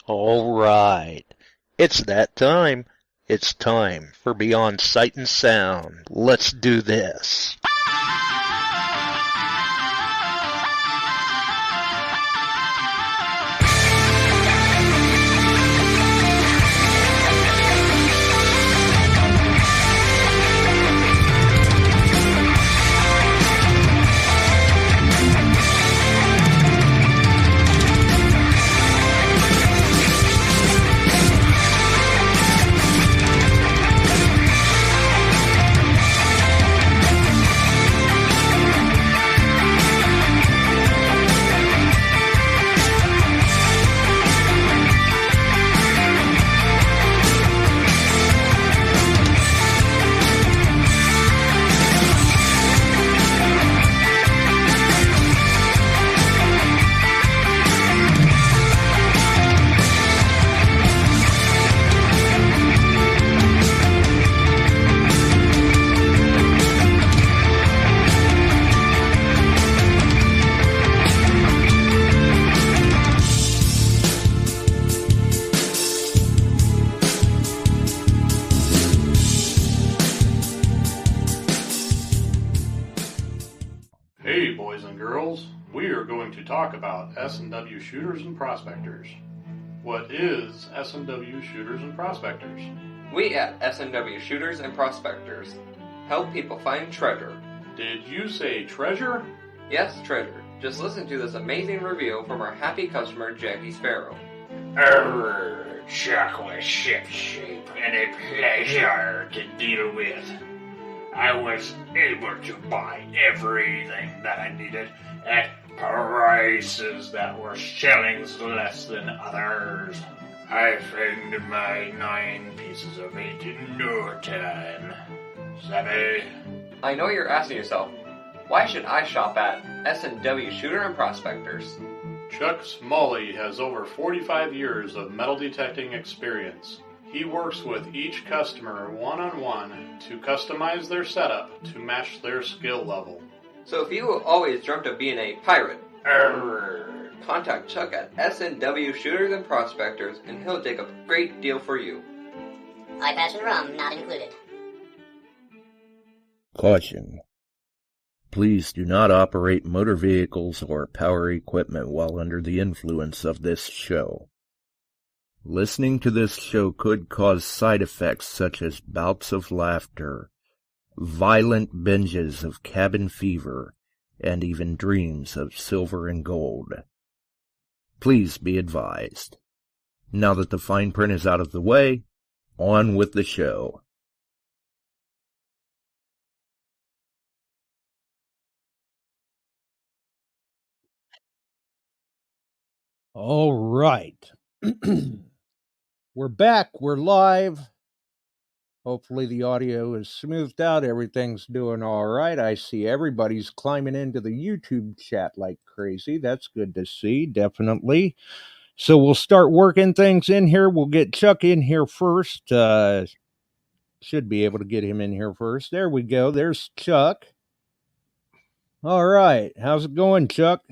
All right. It's that time. It's time for Beyond Sight and Sound. Let's do this. Hey boys and girls, we are going to talk about S&W shooters and prospectors. What is S&W shooters and prospectors? We at S&W Shooters and Prospectors help people find treasure. Did you say treasure? Yes, treasure. Just listen to this amazing review from our happy customer, Jackie Sparrow. Chocolate ship-shape and a pleasure to deal with. I was able to buy everything that I needed at prices that were shillings less than others. I found my 9 pieces of 8 in no time. Savvy? I know you're asking yourself, why should I shop at S&W Shooter and Prospectors? Chuck Smalley has over 45 years of metal detecting experience. He works with each customer one-on-one to customize their setup to match their skill level. So if you always dreamt of being a pirate, contact Chuck at S&W Shooters and Prospectors and he'll take a great deal for you. Eye-patch and rum not included. Caution. Please do not operate motor vehicles or power equipment while under the influence of this show. Listening to this show could cause side effects such as bouts of laughter, violent binges of cabin fever, and even dreams of silver and gold. Please be advised. Now that the fine print is out of the way, on with the show. All right. We're back. We're live. Hopefully the audio is smoothed out. Everything's doing all right. I see everybody's climbing into the YouTube chat like crazy. That's good to see, definitely. So we'll start working things in here. We'll get Chuck in here first. Should be able to get him in here first. There we go. There's Chuck. All right. How's it going, Chuck?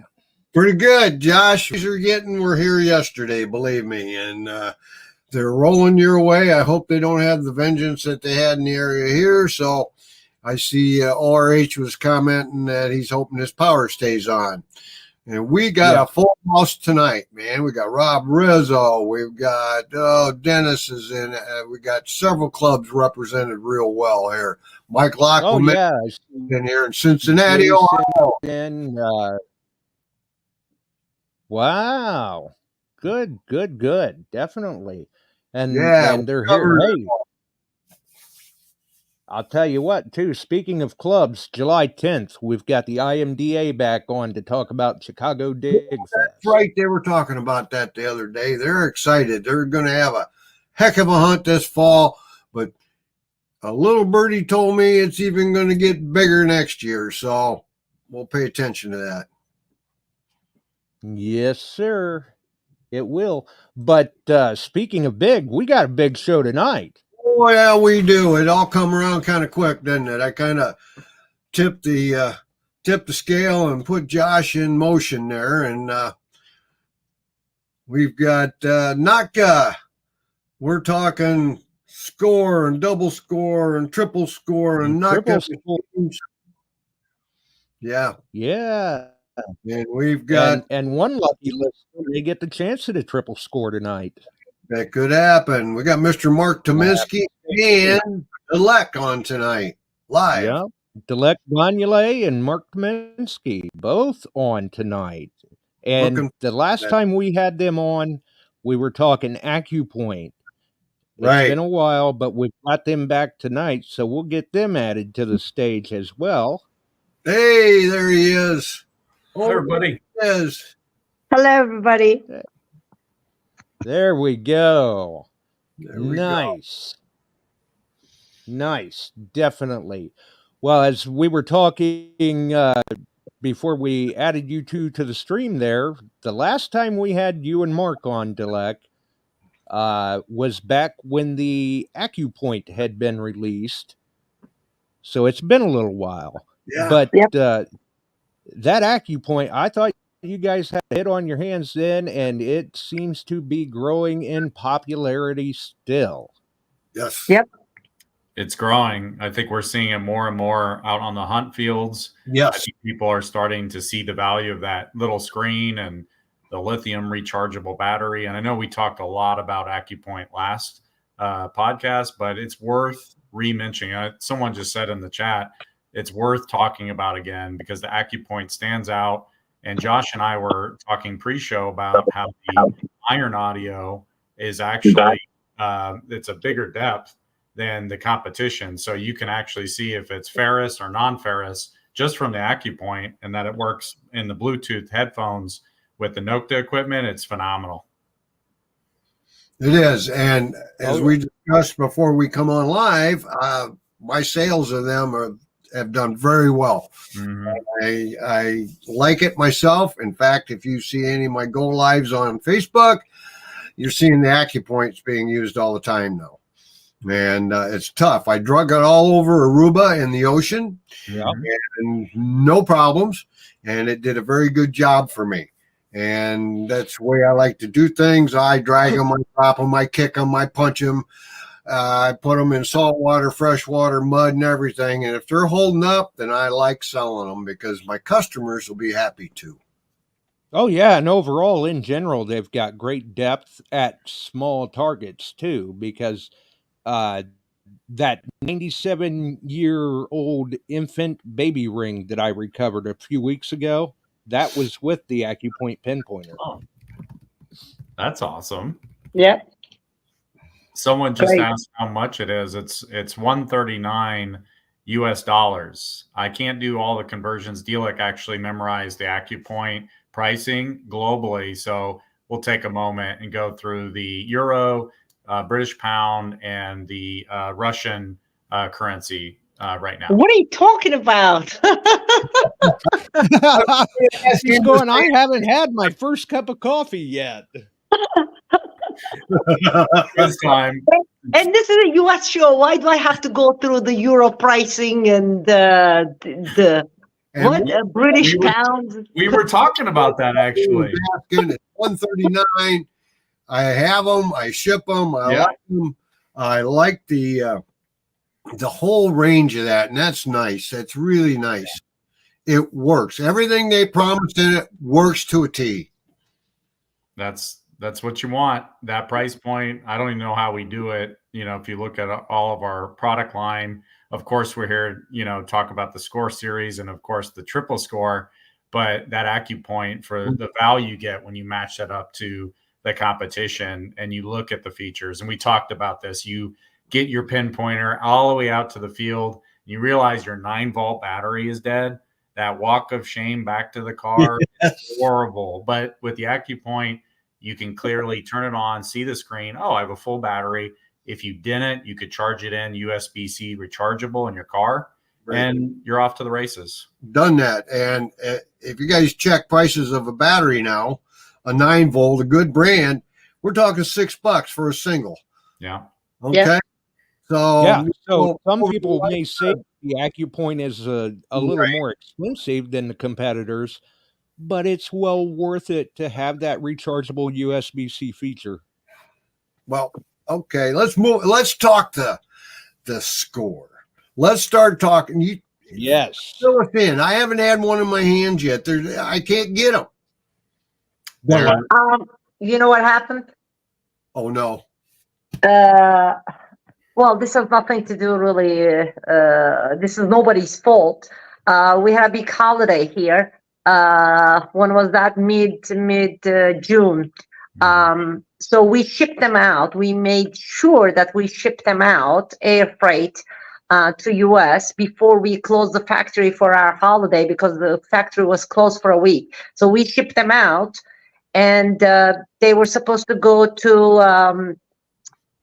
Pretty good, Josh. We're here yesterday, believe me, and they're rolling your way. I hope they don't have the vengeance that they had in the area here. So I see ORH was commenting that he's hoping his power stays on. And we got a full house tonight, man. We got Rob Rizzo. We've got Dennis is in. We got several clubs represented real well here. Mike Lockwood in here in Cincinnati, Ohio. Wow. Good. Definitely. And they're here. Hey, I'll tell you what, too, speaking of clubs, July 10th, we've got the IMDA back on to talk about Chicago Dig Fest. That's right. They were talking about that the other day. They're excited. They're going to have a heck of a hunt this fall, but a little birdie told me it's even going to get bigger next year, so we'll pay attention to that. Yes, sir. It will. But speaking of big, we got a big show tonight. Oh, yeah, we do. It all come around kind of quick, doesn't it? I kind of tipped the scale and put Josh in motion there. And We've got Nokta. We're talking score and double score and triple score and Triple Nokta. score. Yeah. Yeah. And we've got and one lucky listener, they get the chance at a triple score tonight. that could happen. We got Mr. Mark Tominsky and Dilek on tonight live. Yeah. Dilek Vanule and Mark Kaminsky both on tonight. And the last time we had them on, we were talking AcuPoint. It's been a while, but we've got them back tonight, so we'll get them added to the stage as well. Hey, there he is. Hello, everybody. Yes. Hello, everybody. There we go. There we nice. Nice, definitely. Well, as we were talking before we added you two to the stream there, the last time we had you and Mark on, Dilek, was back when the AcuPoint had been released. So it's been a little while. Yeah. But that AcuPoint, I thought you guys had a hit on your hands then, and it seems to be growing in popularity still. Yes. Yep. It's growing. I think we're seeing it more and more out on the hunt fields. Yes. I think people are starting to see the value of that little screen and the lithium rechargeable battery. And I know we talked a lot about AcuPoint last podcast, but it's worth re-mentioning. Someone just said in the chat, it's worth talking about again because the AcuPoint stands out. And Josh and I were talking pre-show about how the iron audio is actually, it's a bigger depth than the competition. So you can actually see if it's ferrous or non-ferrous just from the AcuPoint, and that it works in the Bluetooth headphones with the Nokta equipment. It's phenomenal. It is. And as we discussed before we come on live, my sales of them have done very well. Mm-hmm. I like it myself. In fact, if you see any of my go lives on Facebook, you're seeing the AcuPoints being used all the time now. And it's tough. I drug it all over Aruba in the ocean, and no problems. And it did a very good job for me. And that's the way I like to do things. I drag them, I drop them, I kick them, I punch them. I put them in salt water, fresh water, mud, and everything. And if they're holding up, then I like selling them because my customers will be happy too. Oh, yeah. And overall, in general, they've got great depth at small targets too, because that 97-year-old infant baby ring that I recovered a few weeks ago, that was with the AcuPoint pinpointer. Oh, that's awesome. Yeah. Someone just asked how much it is. It's $139 US. I can't do all the conversions. Dilek actually memorized the AcuPoint pricing globally, so we'll take a moment and go through the euro, British pound, and the Russian currency right now. What are you talking about? He's going, I haven't had my first cup of coffee yet. This time. And this is a U.S. show. Why do I have to go through the euro pricing and the British pounds? We were talking about that actually. It's $139. I have them. I ship them. I like them. I like the whole range of that, and that's nice. That's really nice. It works. Everything they promised in it works to a T. That's what you want. That price point. I don't even know how we do it. If you look at all of our product line, of course we're here, talk about the score series and of course the triple score, but that AcuPoint for the value you get when you match that up to the competition and you look at the features. And we talked about this. You get your pinpointer all the way out to the field. You realize your 9-volt battery is dead. That walk of shame back to the car is horrible. But with the AcuPoint, you can clearly turn it on, see the screen. Oh, I have a full battery. If you didn't, you could charge it in USB-C rechargeable in your car, and you're off to the races. Done that. And if you guys check prices of a battery now, a 9-volt, a good brand, we're talking $6 for a single. Yeah. Okay. Yeah. So some people may say the AcuPoint is a little more expensive than the competitors, but it's well worth it to have that rechargeable USB-C feature. Well, okay, let's move. Let's talk the score. Let's start talking. You fill us in. I haven't had one in my hands yet. I can't get them. You know what happened? Oh no. Well, this has nothing to do really. This is nobody's fault. We had a big holiday here. When was that? Mid June. So we shipped them out. We made sure that we shipped them out air freight to US before we closed the factory for our holiday, because the factory was closed for a week. So we shipped them out, and they were supposed to go to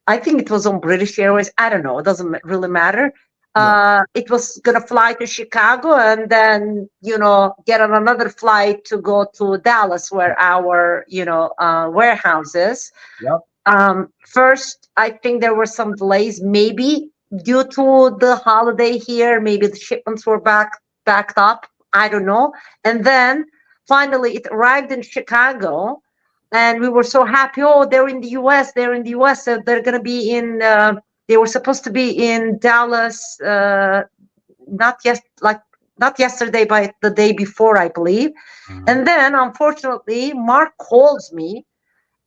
I think it was on British Airways. I don't know. It doesn't really matter. It was going to fly to Chicago and then, get on another flight to go to Dallas, where our, warehouse is. Yep. First, I think there were some delays, maybe due to the holiday here. Maybe the shipments were backed up. I don't know. And then finally it arrived in Chicago. And we were so happy. Oh, they're in the U.S. They're in the U.S. So they're going to be in. They were supposed to be in Dallas. Not yesterday, but the day before, I believe. Mm-hmm. And then, unfortunately, Mark calls me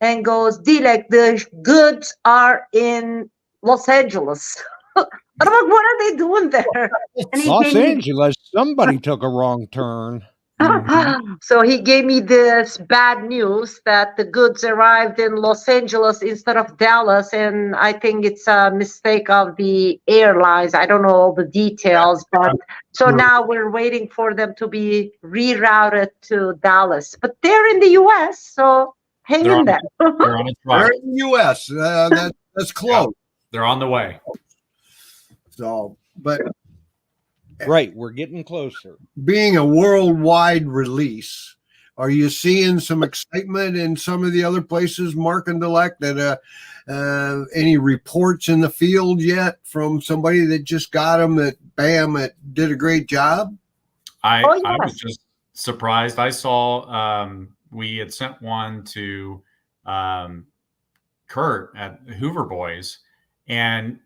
and goes, "Dilek, the goods are in Los Angeles." I'm like, "What are they doing there?" And Los Angeles. Somebody took a wrong turn. Mm-hmm. So he gave me this bad news that the goods arrived in Los Angeles instead of Dallas, and I think it's a mistake of the airlines. I don't know all the details, but so now we're waiting for them to be rerouted to Dallas. But they're in the U.S., so hang in there. They're on its way. They're in the U.S. That's close. Yeah, they're on the way. So, but. Right, we're getting closer. Being a worldwide release, are you seeing some excitement in some of the other places, Mark and Dilek, that any reports in the field yet from somebody that just got them that, bam, it did a great job? I was just surprised. I saw we had sent one to Kurt at Hoover Boys, and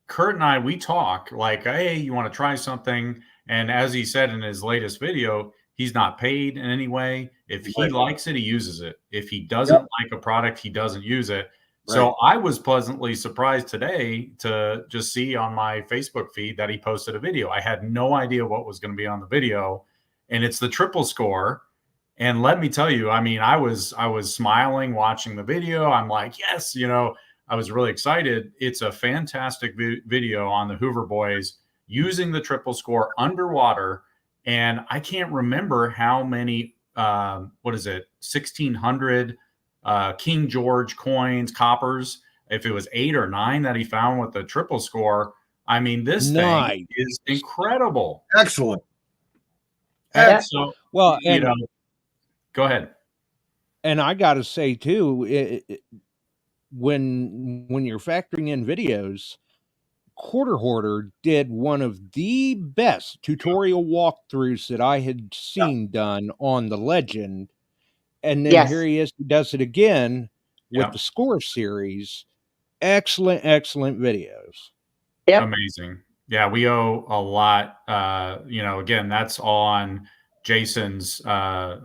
Kurt and I, we talk like, hey, you want to try something? And as he said in his latest video, he's not paid in any way. If he likes it, he uses it. If he doesn't like a product, he doesn't use it. Right. So I was pleasantly surprised today to just see on my Facebook feed that he posted a video. I had no idea what was going to be on the video, and it's the triple score. And let me tell you, I mean, I was smiling watching the video. I'm like, yes, I was really excited. It's a fantastic video on the Hoover Boys using the triple score underwater. And I can't remember how many, 1,600 King George coins, coppers, if it was 8 or 9 that he found with the triple score. I mean, this thing is incredible. Excellent. So, well, go ahead. And I got to say too, when you're factoring in videos, Hoarder did one of the best tutorial walkthroughs that I had seen done on the Legend. And then here he does it again with the Score series. Excellent videos. Yep. Amazing. Yeah, we owe a lot. Again, that's on Jason's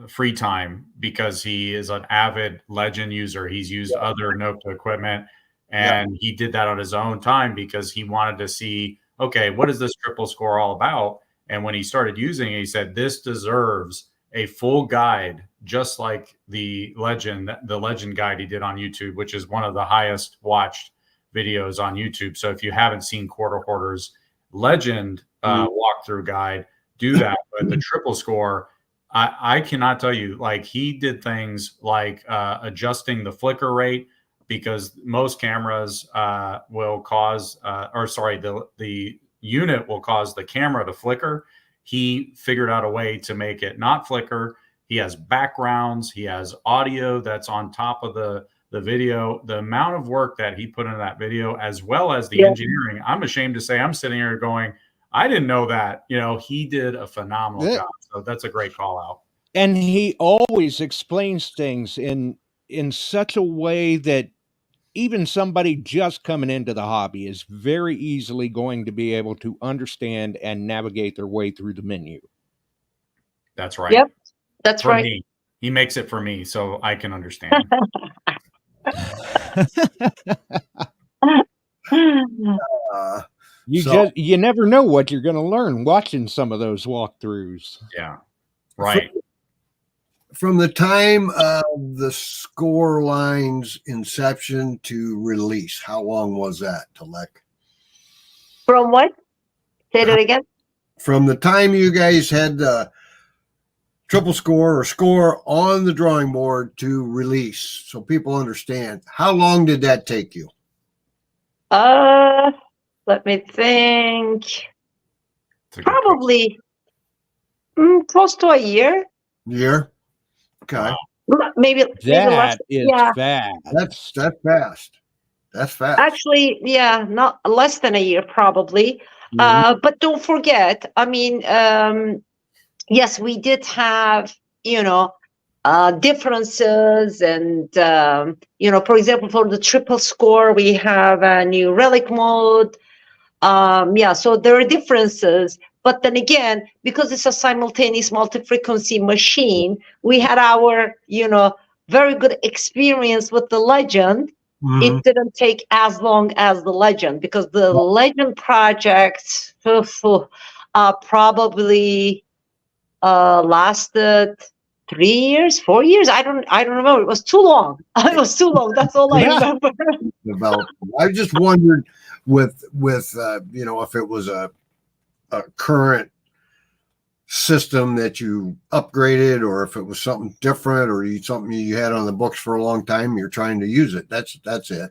free time because he is an avid Legend user. He's used other Nokta equipment, and he did that on his own time because he wanted to see, okay, what is this triple score all about? And when he started using it, he said, this deserves a full guide, just like the Legend guide he did on YouTube, which is one of the highest watched videos on YouTube. So if you haven't seen Hoarder's Legend walkthrough guide, do that. But the triple score, I cannot tell you, like he did things like adjusting the flicker rate, because most cameras will cause, the unit will cause the camera to flicker. He figured out a way to make it not flicker. He has backgrounds. He has audio that's on top of the video. The amount of work that he put into that video, as well as the engineering, I'm ashamed to say I'm sitting here going, I didn't know that. He did a phenomenal job. So that's a great call out. And he always explains things in such a way that even somebody just coming into the hobby is very easily going to be able to understand and navigate their way through the menu. That's right. Yep, that's For right. me. He makes it for me so I can understand. You never know what you're going to learn watching some of those walkthroughs. Yeah. Right. From the time of the score line's inception to release, how long was that, Dilek? From what? Say that again. From the time you guys had the triple score or score on the drawing board to release, so people understand, how long did that take you? Let me think. Probably close to a year. Year? Okay. Wow. Maybe less. Yeah. Fast. That's fast. That's fast. Actually, yeah, not less than a year, probably. Mm-hmm. But don't forget, I mean, yes, we did have, differences, and for example, for the triple score, we have a new relic mode. So there are differences. But then again, because it's a simultaneous multi-frequency machine, we had our, very good experience with the Legend. Mm-hmm. It didn't take as long as the Legend, because the Legend project probably lasted 3 years, 4 years. I don't remember. It was too long. It was too long. That's all I remember. I just wondered with if it was a current system that you upgraded, or if it was something different, or something you had on the books for a long time, you're trying to use it. That's it.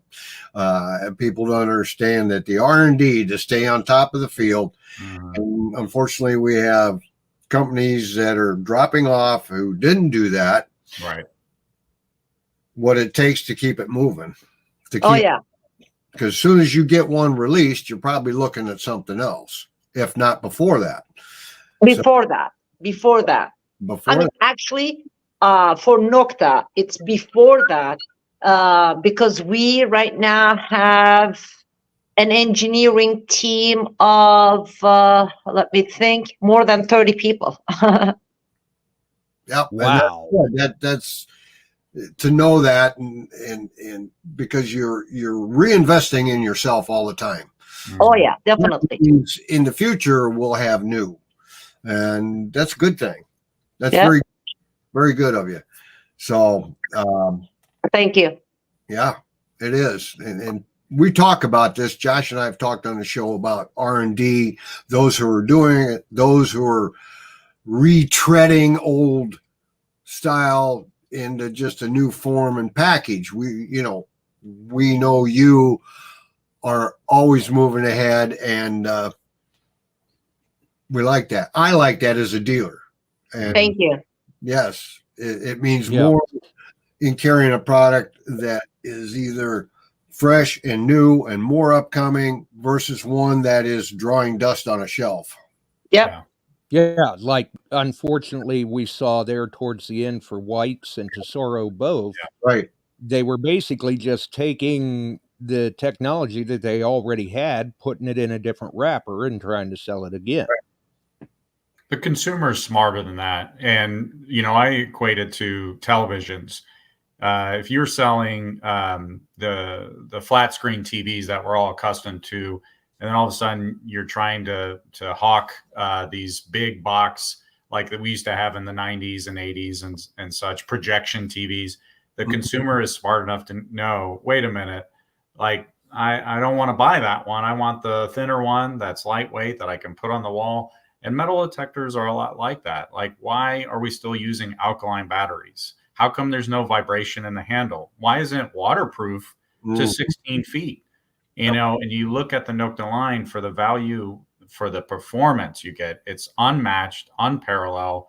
And people don't understand that the R&D to stay on top of the field. Mm-hmm. And unfortunately, we have companies that are dropping off who didn't do that. Right. What it takes to keep it moving. Because as soon as you get one released, you're probably looking at something else, if not before that. Actually, for Nokta, it's before that, because we right now have an engineering team of, let me think, more than 30 people. Yep. Wow. That's to know that, and because you're reinvesting in yourself all the time. Oh yeah, definitely. In the future, we'll have new, and that's a good thing. That's very, very good of you. So, thank you. Yeah, it is, and we talk about this. Josh and I have talked on the show about R&D, those who are doing it, those who are retreading old style into just a new form and package. We know you are always moving ahead, and we like that. I like that as a dealer. And thank you. Yes, it means more in carrying a product that is either fresh and new and more upcoming versus one that is drawing dust on a shelf. Yep. Yeah, like unfortunately we saw there towards the end for Wipes and Tesoro both. Yeah, right. They were basically just taking the technology that they already had, putting it in a different wrapper and trying to sell it again. Right. The consumer is smarter than that. And, I equate it to televisions. If you're selling the flat screen TVs that we're all accustomed to, and then all of a sudden you're trying to hawk these big box like that we used to have in the 90s and 80s and such, projection TVs, the consumer is smart enough to know, wait a minute, like I don't want to buy that one. I want the thinner one that's lightweight that I can put on the wall. And metal detectors are a lot like that. Like, why are we still using alkaline batteries? How come there's no vibration in the handle? Why isn't it waterproof to 16 feet? And you look at the Nokta line for the value, for the performance you get, it's unmatched, unparalleled.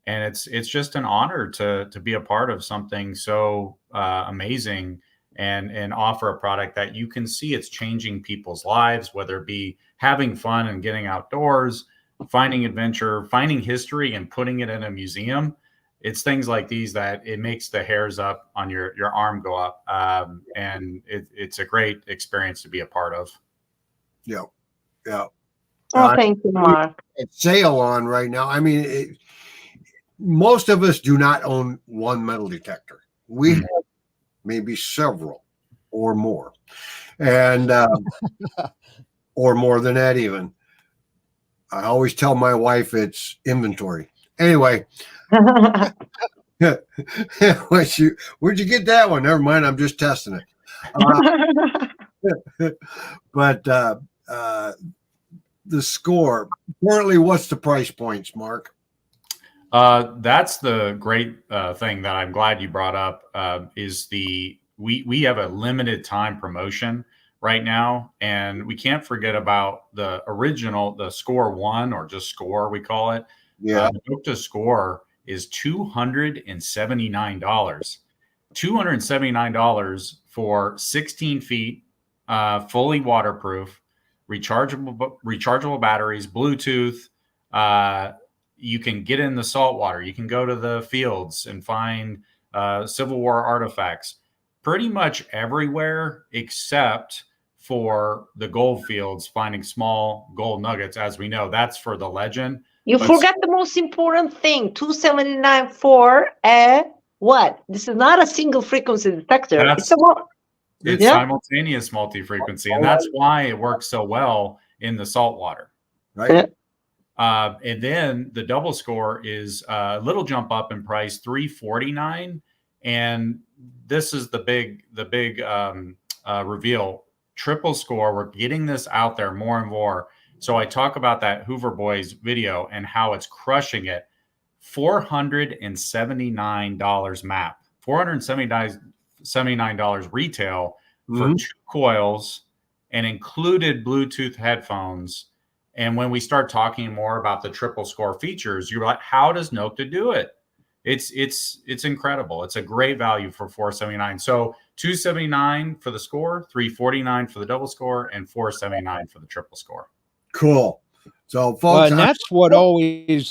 And it's just an honor to be a part of something so amazing and offer a product that you can see it's changing people's lives, whether it be having fun and getting outdoors, finding adventure, finding history and putting it in a museum. it's things like these that it makes the hairs up on your arm go up. And it's a great experience to be a part of. Yeah. Yeah. Oh, thank you, Mark. It's sale on right now. I mean, most of us do not own one metal detector. We have maybe several or more, and or more than that even. I always tell my wife it's inventory. Anyway, where'd you get that one? Never mind, I'm just testing it. But the score, currently, what's the price points, Mark? That's the great thing that I'm glad you brought up, is we have a limited time promotion right now, and we can't forget about the original, the Score 1, or just Score, we call it. Yeah. The Nokta Score is $279. $279 for 16 feet, fully waterproof, rechargeable batteries, Bluetooth. You can get in the salt water. You can go to the fields and find Civil War artifacts pretty much everywhere except for the gold fields, finding small gold nuggets. As we know, that's for the legend. You forgot the most important thing. 279 for what? This is not a single frequency detector. It's simultaneous multi-frequency, and that's why it works so well in the salt water. Right. And then the double score is a little jump up in price, $349, and this is the big reveal. Triple score, we're getting this out there more and more. So I talk about that Hoover Boys video and how it's crushing it. $479 map, $479 retail for 2 coils and included Bluetooth headphones. And when we start talking more about the triple score features, you're like, how does Nokta do it? It's incredible. It's a great value for $479. So $279 for the score, $349 for the double score, and $479 for the triple score. Cool. So, folks, and that's what always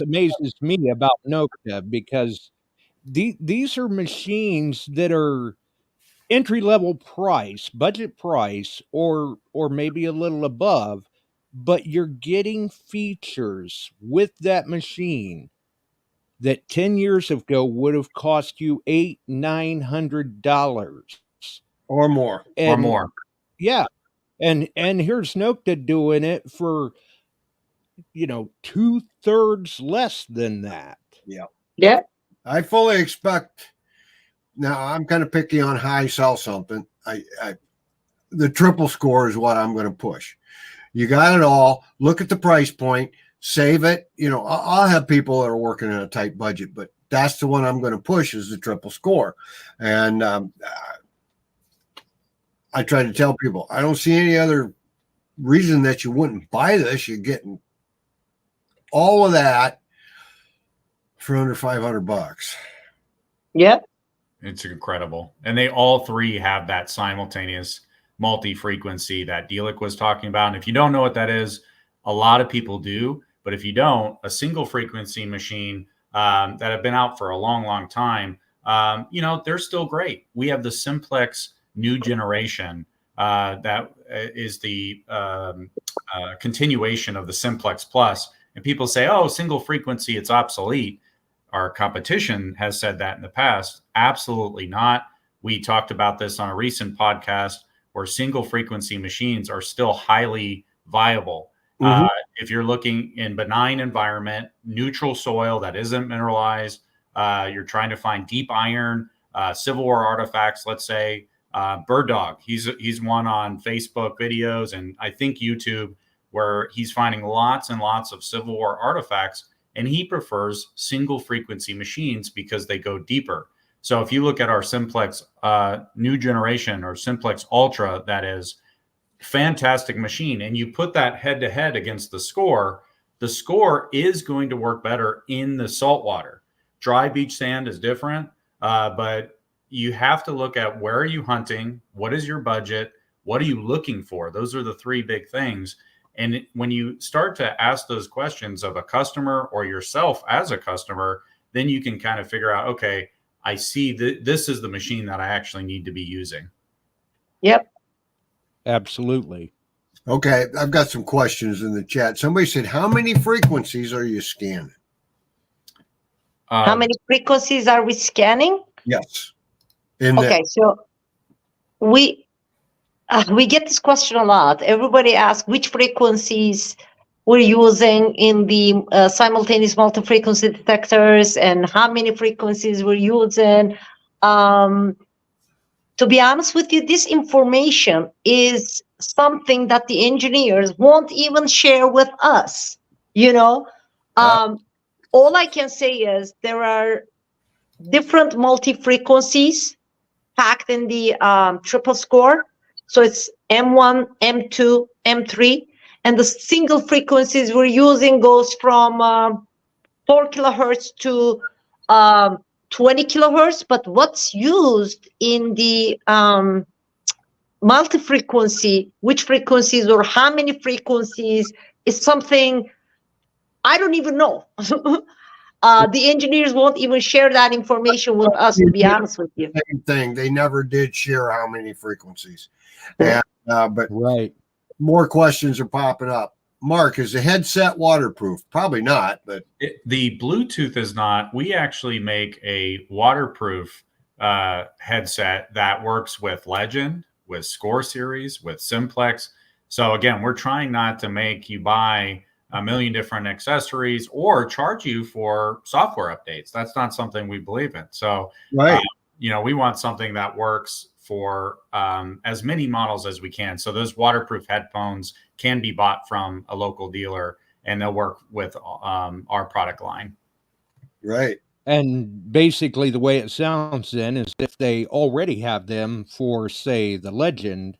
amazes me about Nokta, because these are machines that are entry-level price, budget price, or maybe a little above, but you're getting features with that machine that 10 years ago would have cost you $800-900 or more. Yeah. And here's Nokta doing it for 2/3 less than that. Yeah. I fully expect. Now, I'm kind of picky on how I sell something. The triple score is what I'm going to push. You got it all. Look at the price point. Save it. I'll have people that are working in a tight budget, but that's the one I'm going to push, is the triple score. And I try to tell people, I don't see any other reason that you wouldn't buy this. You're getting all of that for under $500. Yep. It's incredible. And they all three have that simultaneous multi-frequency that Dilek was talking about. And if you don't know what that is, a lot of people do. But if you don't, a single frequency machine that have been out for a long, long time, they're still great. We have the Simplex new generation that is the continuation of the Simplex Plus. And people say, oh, single frequency, it's obsolete. Our competition has said that in the past. Absolutely not. We talked about this on a recent podcast where single frequency machines are still highly viable. If you're looking in benign environment, neutral soil that isn't mineralized, you're trying to find deep iron, Civil War artifacts, let's say, Bird Dog. He's one on Facebook videos and I think YouTube, where he's finding lots and lots of Civil War artifacts, and he prefers single frequency machines because they go deeper. So if you look at our Simplex new generation, or Simplex Ultra, that is fantastic machine, and you put that head to head against the score is going to work better in the salt water. Dry beach sand is different, but you have to look at, where are you hunting? What is your budget? What are you looking for? Those are the three big things. And when you start to ask those questions of a customer or yourself as a customer, then you can kind of figure out, okay, I see this is the machine that I actually need to be using. Yep. Absolutely. Okay, I've got some questions in the chat. Somebody said, how many frequencies are you scanning? How many frequencies are we scanning? Yes. Okay, so we get this question a lot. Everybody asks which frequencies we're using in the simultaneous multi-frequency detectors and how many frequencies we're using. To be honest with you, this information is something that the engineers won't even share with us. All I can say is there are different multi-frequencies packed in the triple score. So it's M1, M2, M3, and the single frequencies we're using goes from 4 kilohertz to 20 kilohertz. But what's used in the multi-frequency, which frequencies or how many frequencies, is something I don't even know. The engineers won't even share that information with us, to be honest with you. Same thing. They never did share how many frequencies. And, but right. More questions are popping up. Mark, is the headset waterproof? Probably not, but the Bluetooth is not. We actually make a waterproof headset that works with Legend, with Score Series, with Simplex. So again, we're trying not to make you buy a million different accessories or charge you for software updates. That's not something we believe in. So, right. We want something that works for as many models as we can. So those waterproof headphones can be bought from a local dealer and they'll work with our product line. Right. And basically the way it sounds then is if they already have them for, say, the Legend,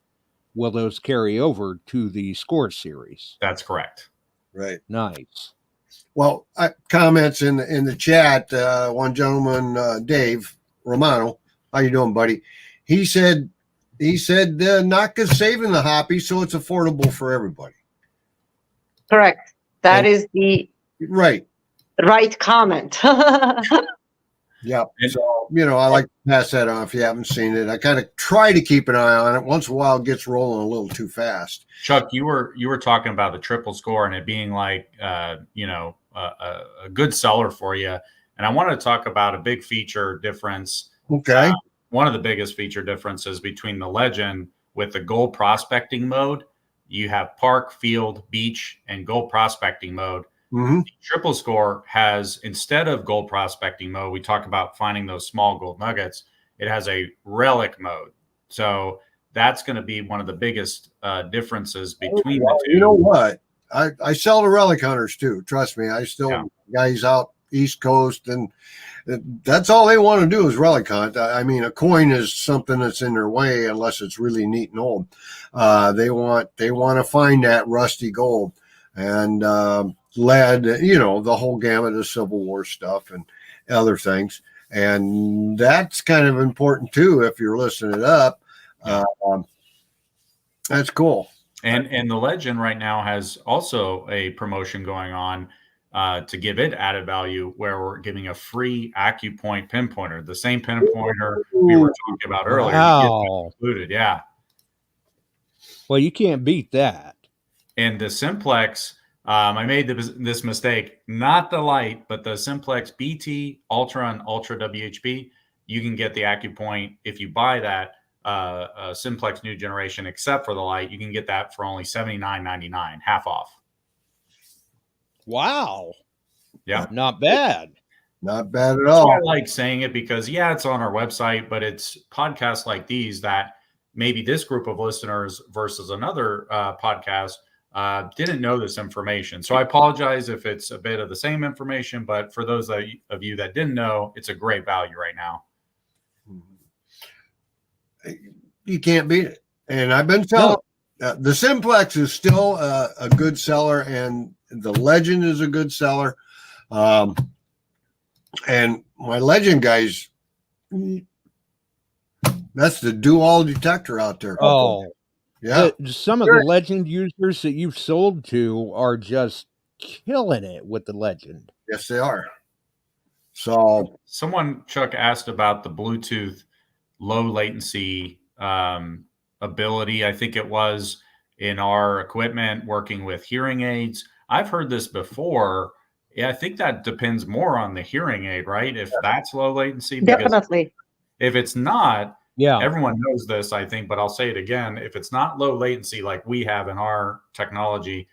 will those carry over to the Score series? That's correct. Right. Nice. Well, comments in the chat. One gentleman, Dave Romano, how you doing, buddy? He said Nokta's saving the hobby, so it's affordable for everybody. Correct. That is the right comment. Yeah. So, I like to pass that on if you haven't seen it. I kind of try to keep an eye on it. Once in a while it gets rolling a little too fast. Chuck, you were talking about the triple score and it being like, a good seller for you. And I want to talk about a big feature difference. Okay. One of the biggest feature differences between the Legend with the gold prospecting mode. You have park, field, beach, and gold prospecting mode. Mm-hmm. Triple score has, instead of gold prospecting mode, we talk about finding those small gold nuggets. It has a relic mode. So that's going to be one of the biggest differences between the two. You know what? I sell to relic hunters too. Trust me. I still guys out East Coast, and that's all they want to do is relic hunt. I mean, a coin is something that's in their way unless it's really neat and old. They want to find that rusty gold and lead, the whole gamut of Civil War stuff and other things. And that's kind of important too if you're listening it up. That's cool. And the Legend right now has also a promotion going on to give it added value, where we're giving a free AccuPoint pinpointer, the same pinpointer we were talking about earlier. Wow. Included, yeah. Well, you can't beat that. And the Simplex, I made this mistake, not the light, but the Simplex BT, Ultra, and Ultra WHB. You can get the AccuPoint if you buy that Simplex new generation, except for the light. You can get that for only $79.99, half off. Wow. Yeah. Not bad. Not bad at all. I like saying it because, it's on our website, but it's podcasts like these that maybe this group of listeners versus another podcast didn't know this information. So I apologize if it's a bit of the same information, but for those of you that didn't know, it's a great value right now. You can't beat it. And I've been telling the Simplex is still a good seller, and the Legend is a good seller. And my Legend guys, that's the do-all detector out there. Oh, yeah. Some of the Legend users that you've sold to are just killing it with the Legend. Yes, they are. So someone, Chuck, asked about the Bluetooth low latency ability. I think it was in our equipment working with hearing aids. I've heard this before. Yeah, I think that depends more on the hearing aid, right? If that's low latency, because Definitely. if it's not, Yeah. everyone knows this, I think, but I'll say it again. If it's not low latency like we have in our technology,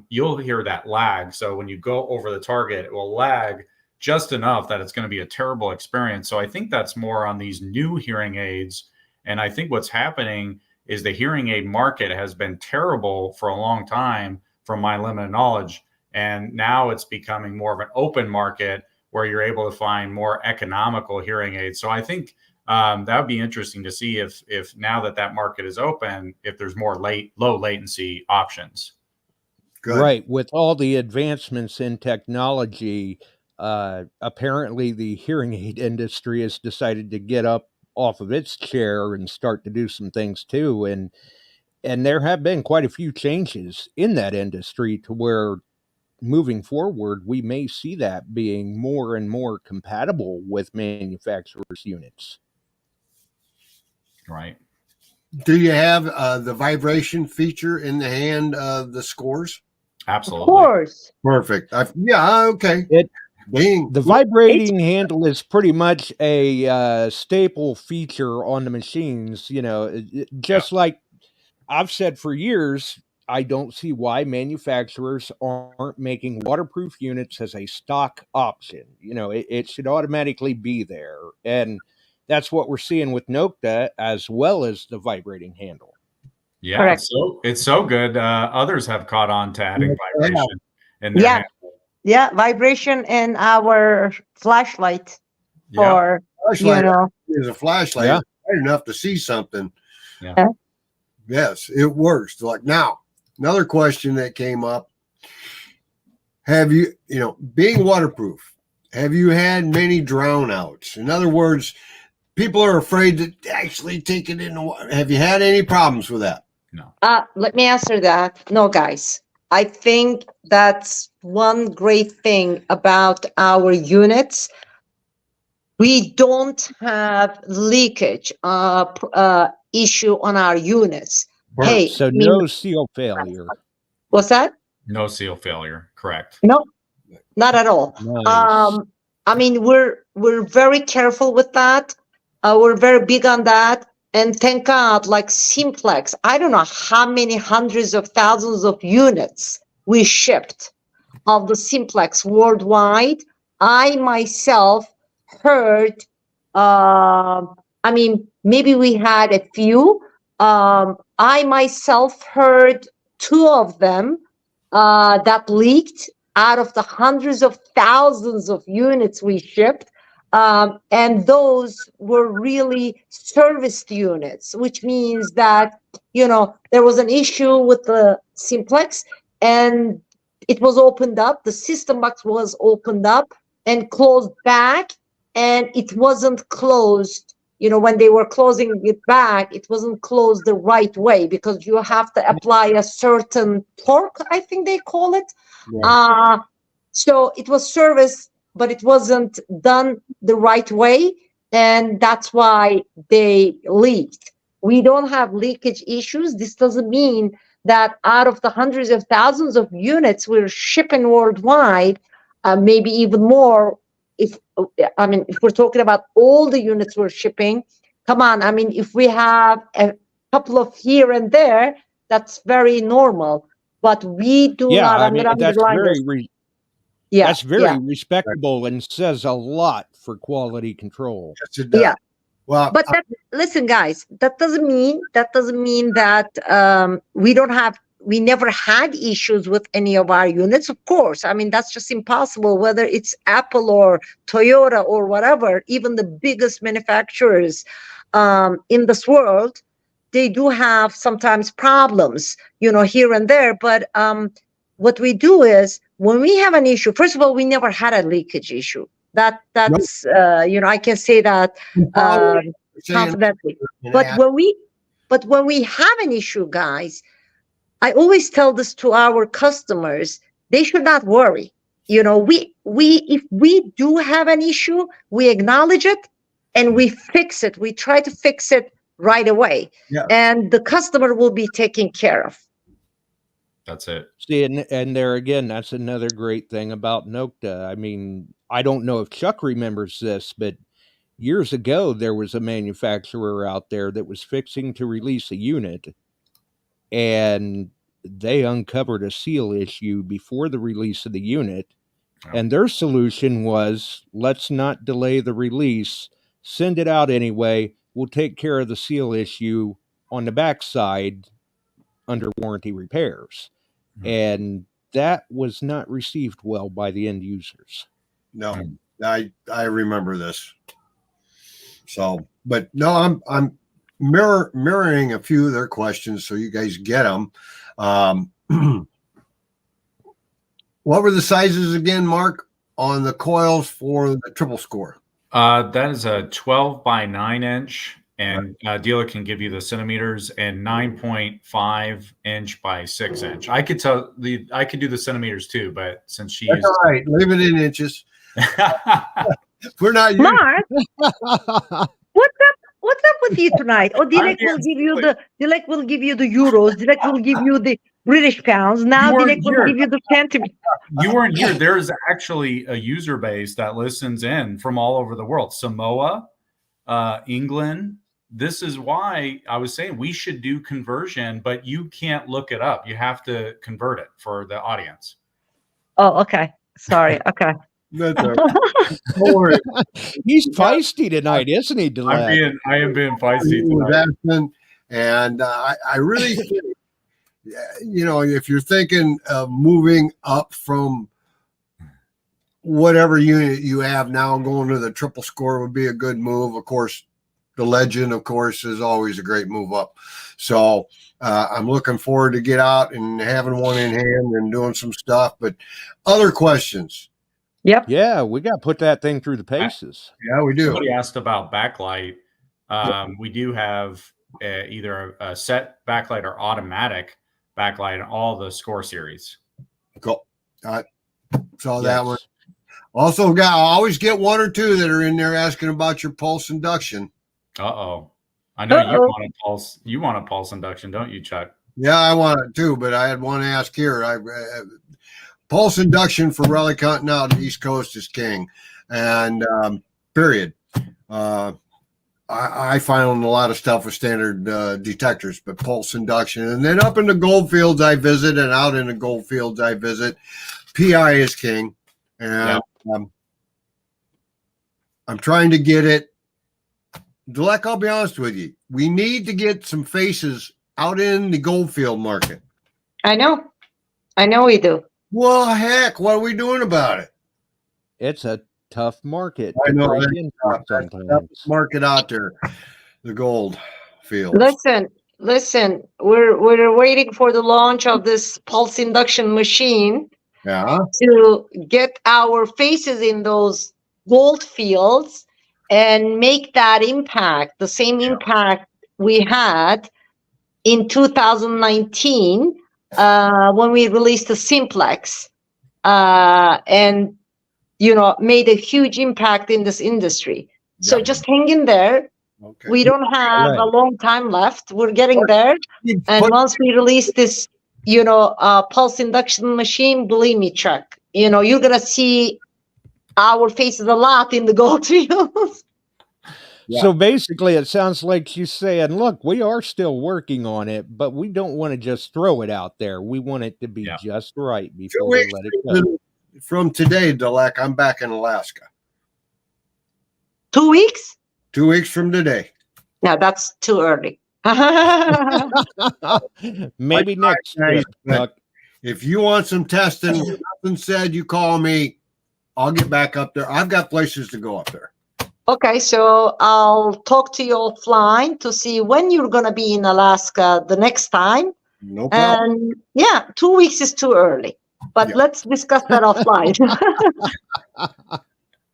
you'll hear that lag. So when you go over the target, it will lag just enough that it's going to be a terrible experience. So I think that's more on these new hearing aids. And I think what's happening is the hearing aid market has been terrible for a long time, from my limited knowledge. And now it's becoming more of an open market where you're able to find more economical hearing aids. So I think that would be interesting to see if now that market is open, if there's more low latency options. good. Right. With all the advancements in technology, apparently the hearing aid industry has decided to get up off of its chair and start to do some things too. And there have been quite a few changes in that industry to where moving forward, we may see that being more and more compatible with manufacturers' units. Right. Do you have the vibration feature in the hand of the scores? Absolutely. Of course. Perfect. Yeah. Okay. The vibrating handle is pretty much a staple feature on the machines. You know, just like I've said for years, I don't see why manufacturers aren't making waterproof units as a stock option. You know, it should automatically be there. And that's what we're seeing with Nokta, as well as the vibrating handle. Yeah, Correct. it's so good. Others have caught on to adding vibration in their Yeah. handle. Yeah, vibration in our flashlight. Yeah. Or, Flashlight you know, is a flashlight. Yeah. It's bright enough to see something. Yeah. Yes, it works. Like now, another question that came up. Have you, being waterproof, have you had many drownouts? In other words, people are afraid to actually take it in the water. Have you had any problems with that? No. let me answer that. No, guys. I think that's one great thing about our units. We don't have leakage issue on our units. Hey, So no seal failure. What's that? No seal failure. Correct. No, not at all. Nice. I mean, we're very careful with that. We're very big on that. And thank God, like Simplex, I don't know how many hundreds of thousands of units we shipped of the Simplex worldwide. I myself heard, I mean, maybe we had a few. I myself heard 2 of them that leaked out of the hundreds of thousands of units we shipped. And those were really serviced units, which means that, there was an issue with the Simplex and it was opened up. The system box was opened up and closed back, and it wasn't closed. When they were closing it back, it wasn't closed the right way because you have to apply a certain torque, I think they call it. Yeah. So it was serviced, but it wasn't done the right way, and that's why they leaked. We don't have leakage issues. This doesn't mean that out of the hundreds of thousands of units we're shipping worldwide, maybe even more, if we're talking about all the units we're shipping, come on, if we have a couple of here and there, that's very normal. But we do not. That's very respectable and says a lot for quality control. Yes, it does. Yeah. Well, but listen, guys, that doesn't mean that we never had issues with any of our units. Of course, that's just impossible. Whether it's Apple or Toyota or whatever, even the biggest manufacturers in this world, they do have sometimes problems, here and there. But what we do is when we have an issue, first of all, we never had a leakage issue. That's I can say that confidently. But when we have an issue, guys, I always tell this to our customers: they should not worry. We if we do have an issue, we acknowledge it and we fix it. We try to fix it right away. Yeah. And the customer will be taken care of. That's it. See, and there again, that's another great thing about Nokta. I mean, I don't know if Chuck remembers this, but years ago, there was a manufacturer out there that was fixing to release a unit, and they uncovered a seal issue before the release of the unit. And their solution was, let's not delay the release, send it out anyway. We'll take care of the seal issue on the backside under warranty repairs. And that was not received well by the end users. No, I remember this. So, but no, I'm mirroring a few of their questions so you guys get them. What were the sizes again, Mark, on the coils for the triple score? That is a 12 by 9 inch, and Dilek can give you the centimeters, and 9.5 inch by 6 inch. I could do the centimeters too, but since she That's used, all right, leave it in inches. We're not used. Mark, what's up with you tonight? Oh, Dilek will give you the euros. Dilek will give you the British pounds. Now Dilek will give you the centimeters. You weren't here. There's actually a user base that listens in from all over the world. Samoa, England. This is why I was saying we should do conversion, but you can't look it up. You have to convert it for the audience. Oh, okay. Sorry. Okay. That's all right. Don't worry. He's feisty tonight, isn't he, Dilek? I am being feisty tonight. And I really think, you know, if you're thinking of moving up from whatever unit you have now, going to the triple score would be a good move. Of course, the Legend, of course, is always a great move up. So I'm looking forward to get out and having one in hand and doing some stuff. But other questions? Yep. Yeah, we got to put that thing through the paces. Yeah, we do. Somebody asked about backlight. We do have either a set backlight or automatic backlight in all the score series. Cool. Saw that one. Also, I always get one or two that are in there asking about your pulse induction. Uh-oh. I know you want a pulse. You want a pulse induction, don't you, Chuck? Yeah, I want it too, but I had one ask here. Pulse induction for relic hunting out the East Coast is king, and period. I found a lot of stuff with standard detectors, but pulse induction, and then up in the gold fields I visit, and out in the gold fields I visit, PI is king, and I'm trying to get it. Dilek, I'll be honest with you. We need to get some faces out in the goldfield market. I know we do. Well, heck, what are we doing about it? It's a tough market. I know That's tough market out there, the gold field. Listen. We're waiting for the launch of this pulse induction machine. Yeah. To get our faces in those gold fields and make that impact, the same impact we had in 2019 when we released the Simplex and, you know, made a huge impact in this industry. So just hang in there. Okay. We don't have a long time left. We're getting there. And once we release this, you know, pulse induction machine, believe me, Chuck, you know, you're going to see our faces a lot in the gold fields. Yeah. So basically, it sounds like she's saying, look, we are still working on it, but we don't want to just throw it out there. We want it to be just right before we let it go. From today, Dilek, I'm back in Alaska. 2 weeks? 2 weeks from today. No, that's too early. Maybe next year. If you want some testing, nothing said, you call me. I'll get back up there. I've got places to go up there. Okay, so I'll talk to you offline to see when you're going to be in Alaska the next time. No problem. And yeah, 2 weeks is too early, but let's discuss that offline.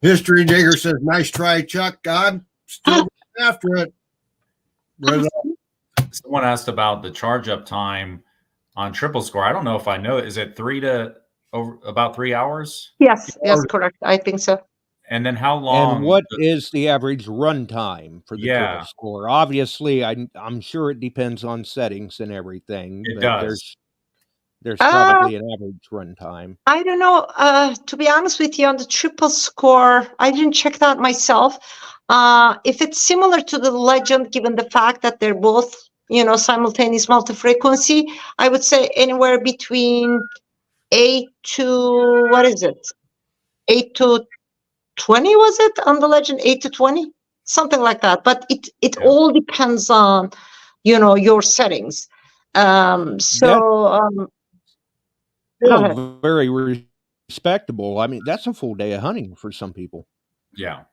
History Digger says, nice try, Chuck. I'm still after it. Someone asked about the charge up time on triple score. I don't know if I know. Is it 3 to over about 3 hours. Yes, correct. I think so. And then how long? And what is the average runtime for the triple Yeah. score? Obviously, I'm sure it depends on settings and everything. It but does. There's probably an average runtime. I don't know. To be honest with you, on the triple score, I didn't check that myself. If it's similar to the Legend, given the fact that they're both, simultaneous multi-frequency, I would say anywhere between 8 to, what is it? 8 to 20, was it on the Legend? 8 to 20? Something like that. But it all depends on, your settings. Very respectable. I mean, that's a full day of hunting for some people. Yeah.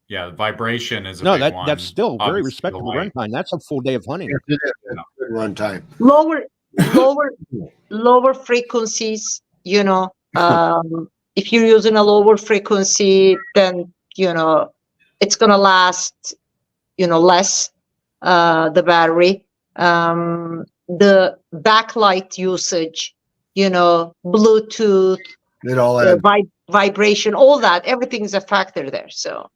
Yeah, vibration is a big one. That's still very Obviously, respectable runtime. That's a full day of hunting. Yes, it is. Good runtime. Lower frequencies, if you're using a lower frequency, then, it's going to last, less, the battery. The backlight usage, Bluetooth, it all vibration, all that, everything is a factor there. So,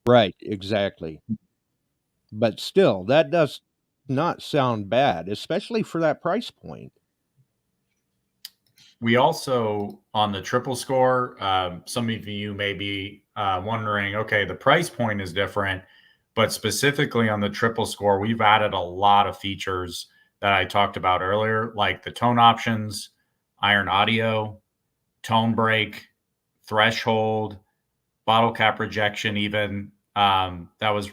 right, exactly. But still, that does not sound bad, especially for that price point. We also, on the triple score, some of you may be wondering, okay, the price point is different, but specifically on the triple score, we've added a lot of features that I talked about earlier, like the tone options, iron audio, tone break, threshold, bottle cap rejection, even that was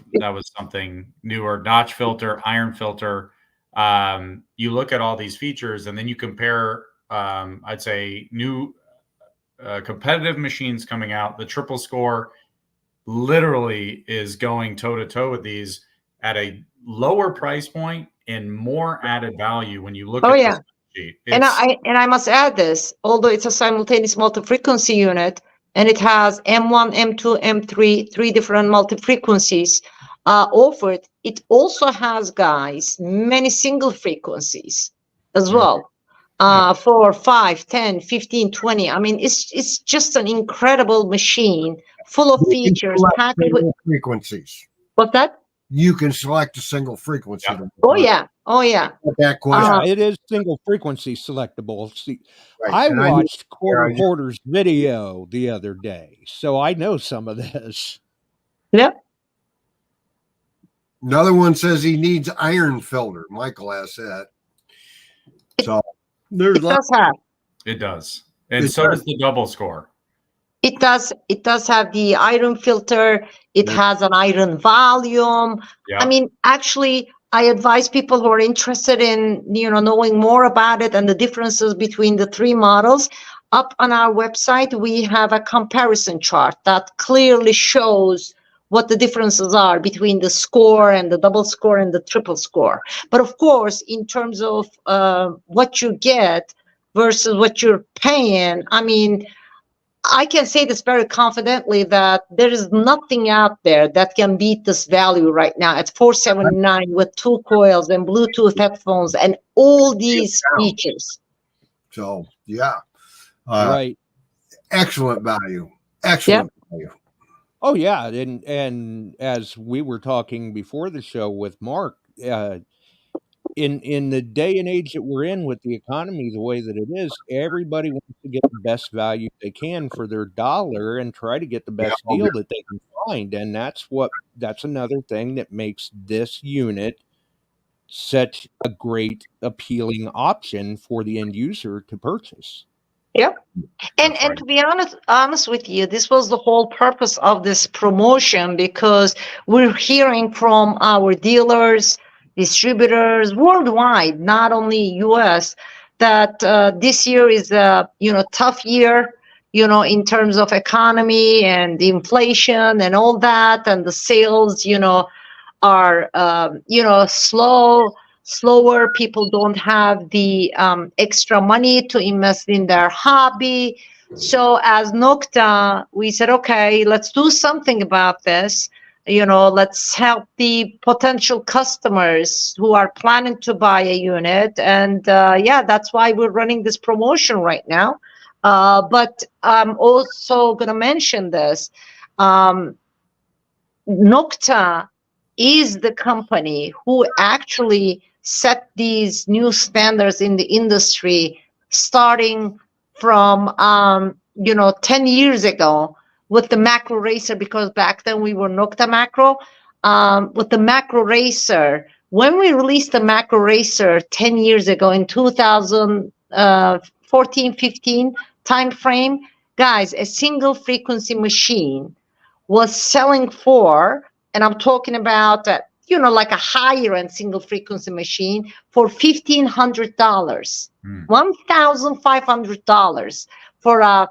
something newer, notch filter, iron filter. You look at all these features and then you compare, I'd say, new competitive machines coming out. The triple score literally is going toe to toe with these at a lower price point and more added value when you look at this sheet. And I must add this, although it's a simultaneous multi-frequency unit and it has M1, M2, M3, 3 different multi-frequencies offered, it also has, guys, many single frequencies as well. 4, 5, 10, 15, 20. I mean, it's just an incredible machine full of features packed with frequencies. What's that? You can select a single frequency. Oh yeah. That question. It is single frequency selectable. See, Right. I watched Hoarder's video the other day, so I know some of this. Yep. Another one says he needs iron filter. Michael asked that. So there's it does. And so does the double score. It does have the iron filter. It has an iron volume. Yeah. I mean, actually, I advise people who are interested in, knowing more about it and the differences between the 3 models. Up on our website, we have a comparison chart that clearly shows what the differences are between the score and the double score and the triple score. But of course, in terms of what you get versus what you're paying, I mean, I can say this very confidently that there is nothing out there that can beat this value right now at $479 with 2 coils and Bluetooth headphones and all these features. So, yeah. Right. Excellent value. Excellent value. Oh, yeah. And as we were talking before the show with Mark, in the day and age that we're in with the economy the way that it is, everybody wants to get the best value they can for their dollar and try to get the best deal that they can find. And that's another thing that makes this unit such a great, appealing option for the end user to purchase. Yep. And to be honest with you, this was the whole purpose of this promotion, because we're hearing from our dealers, distributors worldwide, not only US, that this year is a tough year, in terms of economy and inflation and all that, and the sales, are slower. People don't have the extra money to invest in their hobby. So as Nokta, we said, okay, let's do something about this. let's help the potential customers who are planning to buy a unit. And that's why we're running this promotion right now. But I'm also going to mention this. Nokta is the company who actually set these new standards in the industry, starting from 10 years ago with the macro racer, because back then we were Nokta Macro. With the macro racer, when we released the macro racer 10 years ago in 2014-15 time frame, guys, a single frequency machine was selling for, and I'm talking about like a higher end single frequency machine, for $1,500, $1,500 for a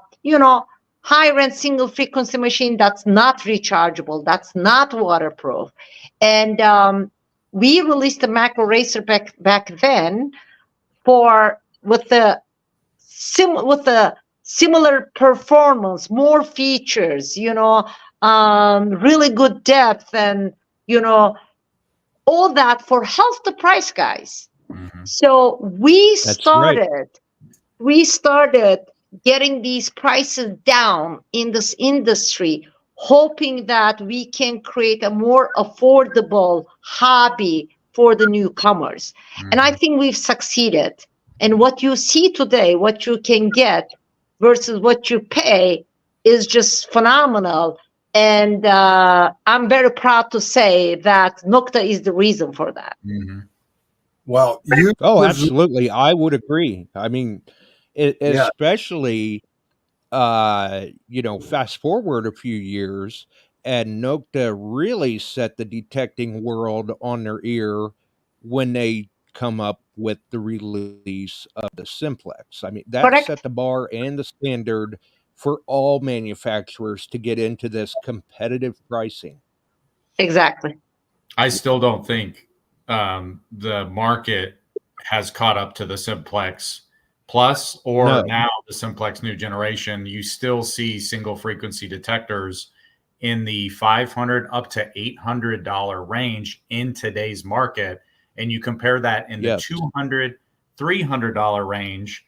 higher end single frequency machine that's not rechargeable, that's not waterproof. And we released the macro racer back then with the similar performance, more features, really good depth, and all that for half the price, guys. So we started getting these prices down in this industry, hoping that we can create a more affordable hobby for the newcomers. And I think we've succeeded. And what you see today, what you can get versus what you pay, is just phenomenal. And I'm very proud to say that Nokta is the reason for that. Well, absolutely. I would agree. I mean, especially, fast forward a few years, and Nokta really set the detecting world on their ear when they come up with the release of the Simplex. I mean, that Correct. set the bar and the standard for all manufacturers to get into this competitive pricing. Exactly. I still don't think the market has caught up to the Simplex Plus or now the Simplex new generation. You still see single frequency detectors in the $500 up to $800 range in today's market. And you compare that in the $200, $300 range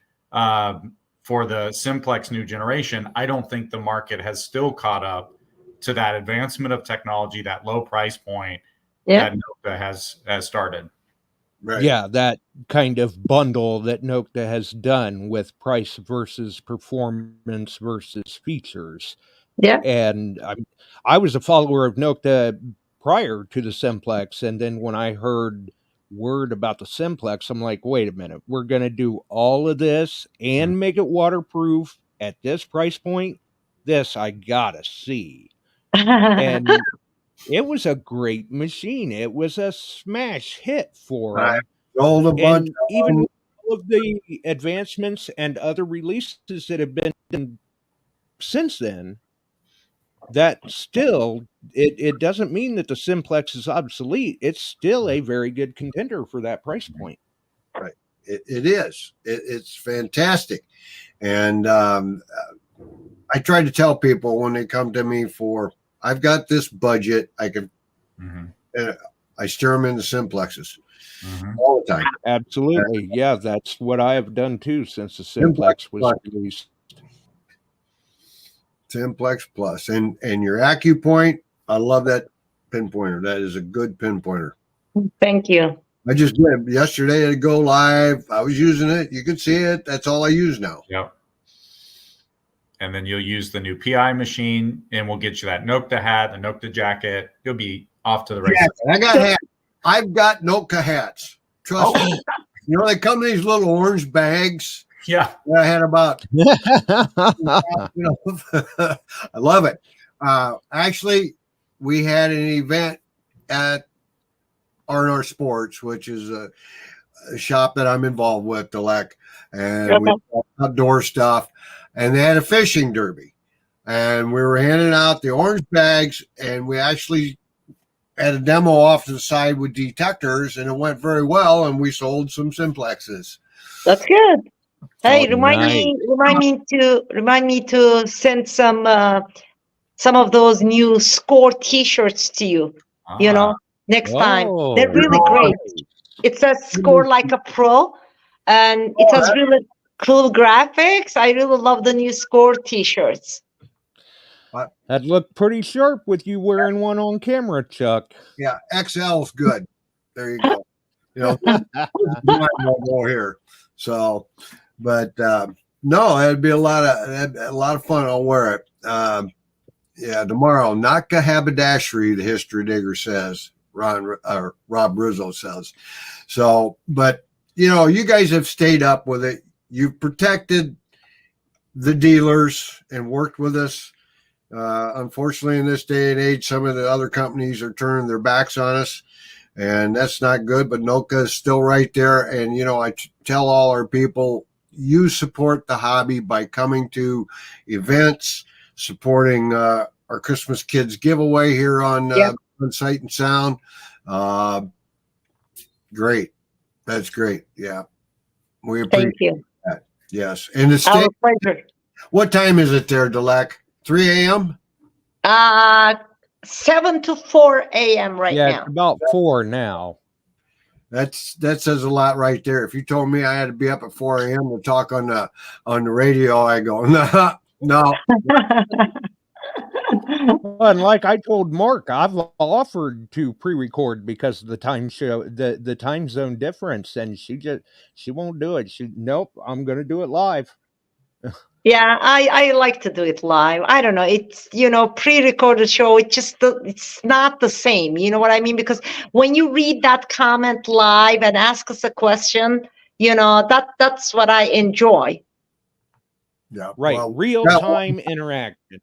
for the Simplex new generation. I don't think the market has still caught up to that advancement of technology, that low price point that Nokta has started. Right. Yeah, that kind of bundle that Nokta has done with price versus performance versus features. Yeah. And I was a follower of Nokta prior to the Simplex, and then when I heard word about the Simplex, I'm like, wait a minute, we're going to do all of this and make it waterproof at this price point? This I gotta see. And it was a great machine. It was a smash hit for them. Sold a bunch. And even with all of the advancements and other releases that have been done since then, that still, it doesn't mean that the Simplex is obsolete. It's still a very good contender for that price point. Right. It is. It's fantastic. And I try to tell people when they come to me I've got this budget, I can, I steer them into Simplexes all the time. Absolutely. Yeah, that's what I have done too since the Simplex was released. Simplex Plus. And your AccuPoint, I love that pinpointer. That is a good pinpointer. Thank you. I just did yesterday to go live. I was using it. You can see it. That's all I use now. Yep. And then you'll use the new PI machine, and we'll get you that Nokta hat, the Nokta jacket. You'll be off to the races. Yeah, I got hats. I've got Nokta hats. Trust me. You know, they come in these little orange bags. Yeah. I had about, I love it. Actually, we had an event at R&R Sports, which is a shop that I'm involved with, Dilek, and we outdoor stuff. And they had a fishing derby, and we were handing out the orange bags, and we actually had a demo off to the side with detectors, and it went very well, and we sold some Simplexes. That's good. Hey, remind me to send some some of those new score T-shirts to you. You know, next time. They're really great. It says "Score like a pro," and it has really cool graphics. I really love the new score T-shirts. That looked pretty sharp with you wearing one on camera, Chuck. Yeah, XL's good. There you go. You know, we'll go here. So, but no, it'd be a lot of fun. I'll wear it. Yeah, tomorrow. Nokta haberdashery, the history digger says. Rob Rizzo says. So, but you know, you guys have stayed up with it. You've protected the dealers and worked with us. Unfortunately, in this day and age, some of the other companies are turning their backs on us, and that's not good. But Nokta is still right there. And, you know, I tell all our people, you support the hobby by coming to events, supporting our Christmas Kids giveaway here on Sight and Sound. Great. That's great. Yeah. We appreciate that. Yes. And it's our pleasure. What time is it there, Dilek? 3 a.m.? 7 to 4 a.m. right now. Yeah, it's about 4 now. That says a lot right there. If you told me I had to be up at 4 a.m. to talk on the radio, I go, no. And like I told Mark, I've offered to pre-record because of the time zone difference, and she won't do it. Nope, I'm gonna do it live. Yeah, I like to do it live. I don't know. It's, you know, pre-recorded show. It's not the same. You know what I mean? Because when you read that comment live and ask us a question, you know, that's what I enjoy. Yeah. Right. Well, real-time interaction.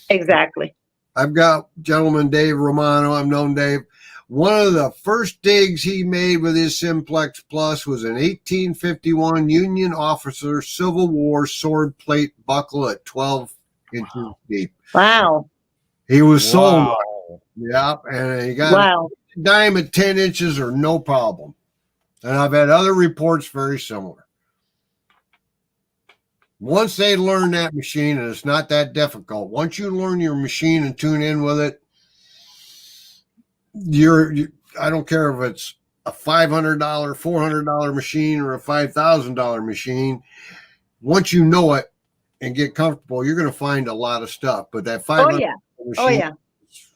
Exactly. I've got gentleman Dave Romano. I've known Dave. One of the first digs he made with his Simplex Plus was an 1851 Union officer Civil War sword plate buckle at 12 inches deep. Wow. He was sold. Yeah, and he got a dime at 10 inches or no problem. And I've had other reports very similar. Once they learn that machine, and it's not that difficult, once you learn your machine and tune in with it, I don't care if it's a $500, $400 machine or a $5,000 machine. Once you know it and get comfortable, you're going to find a lot of stuff. But that $500 machine,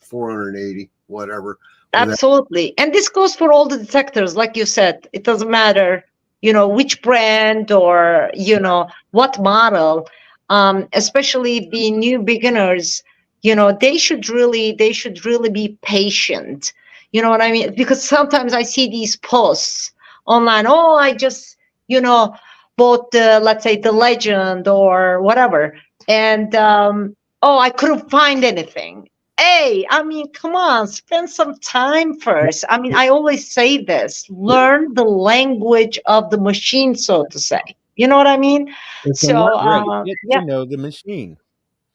$480, whatever. Absolutely. And this goes for all the detectors. Like you said, it doesn't matter, you know, which brand or, you know, what model, especially the new beginners, you know, they should really be patient. You know what I mean? Because sometimes I see these posts online. Oh, I just, you know, bought let's say the Legend or whatever. And, I couldn't find anything. Hey, I mean, come on, spend some time first. I mean, I always say this, learn the language of the machine, so to say. You know what I mean? Get to know the machine.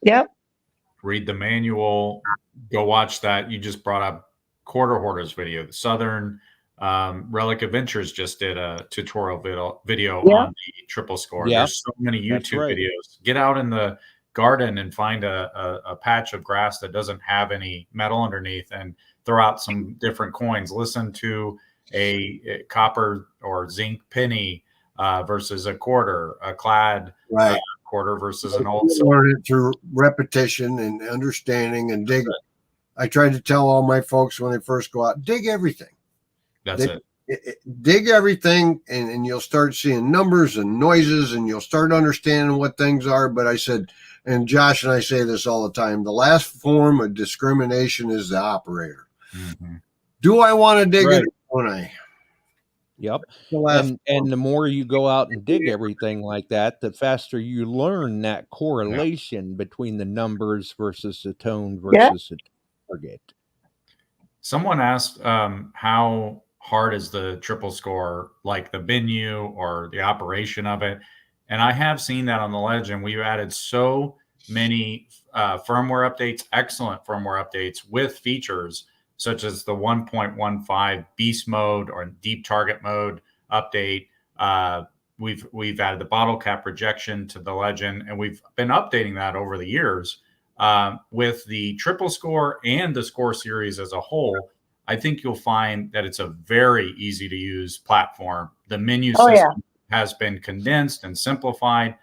Yep. Read the manual, go watch that. You just brought up Quarter Hoarders video. The Southern Relic Adventures just did a tutorial video on the triple score. There's so many YouTube videos. Get out in the garden and find a patch of grass that doesn't have any metal underneath and throw out some different coins. Listen to a copper or zinc penny versus a quarter, a clad quarter versus an old silver. Learn it through repetition and understanding and dig. I try to tell all my folks when they first go out, dig everything. That's dig everything, and you'll start seeing numbers and noises, and you'll start understanding what things are. But I said, and Josh and I say this all the time, the last form of discrimination is the operator. Mm-hmm. Do I want to dig it? Don't I? Yep. And the more you go out and dig everything like that, the faster you learn that correlation between the numbers versus the tone versus the target. Someone asked how hard is the triple score, like the menu or the operation of it. And I have seen that on the Legend. We've added so many firmware updates, excellent firmware updates with features such as the 1.15 beast mode or deep target mode update. We've added the bottle cap rejection to the Legend, and we've been updating that over the years. With the Triple Score and the Score series as a whole, I think you'll find that it's a very easy to use platform. The menu system has been condensed and simplified.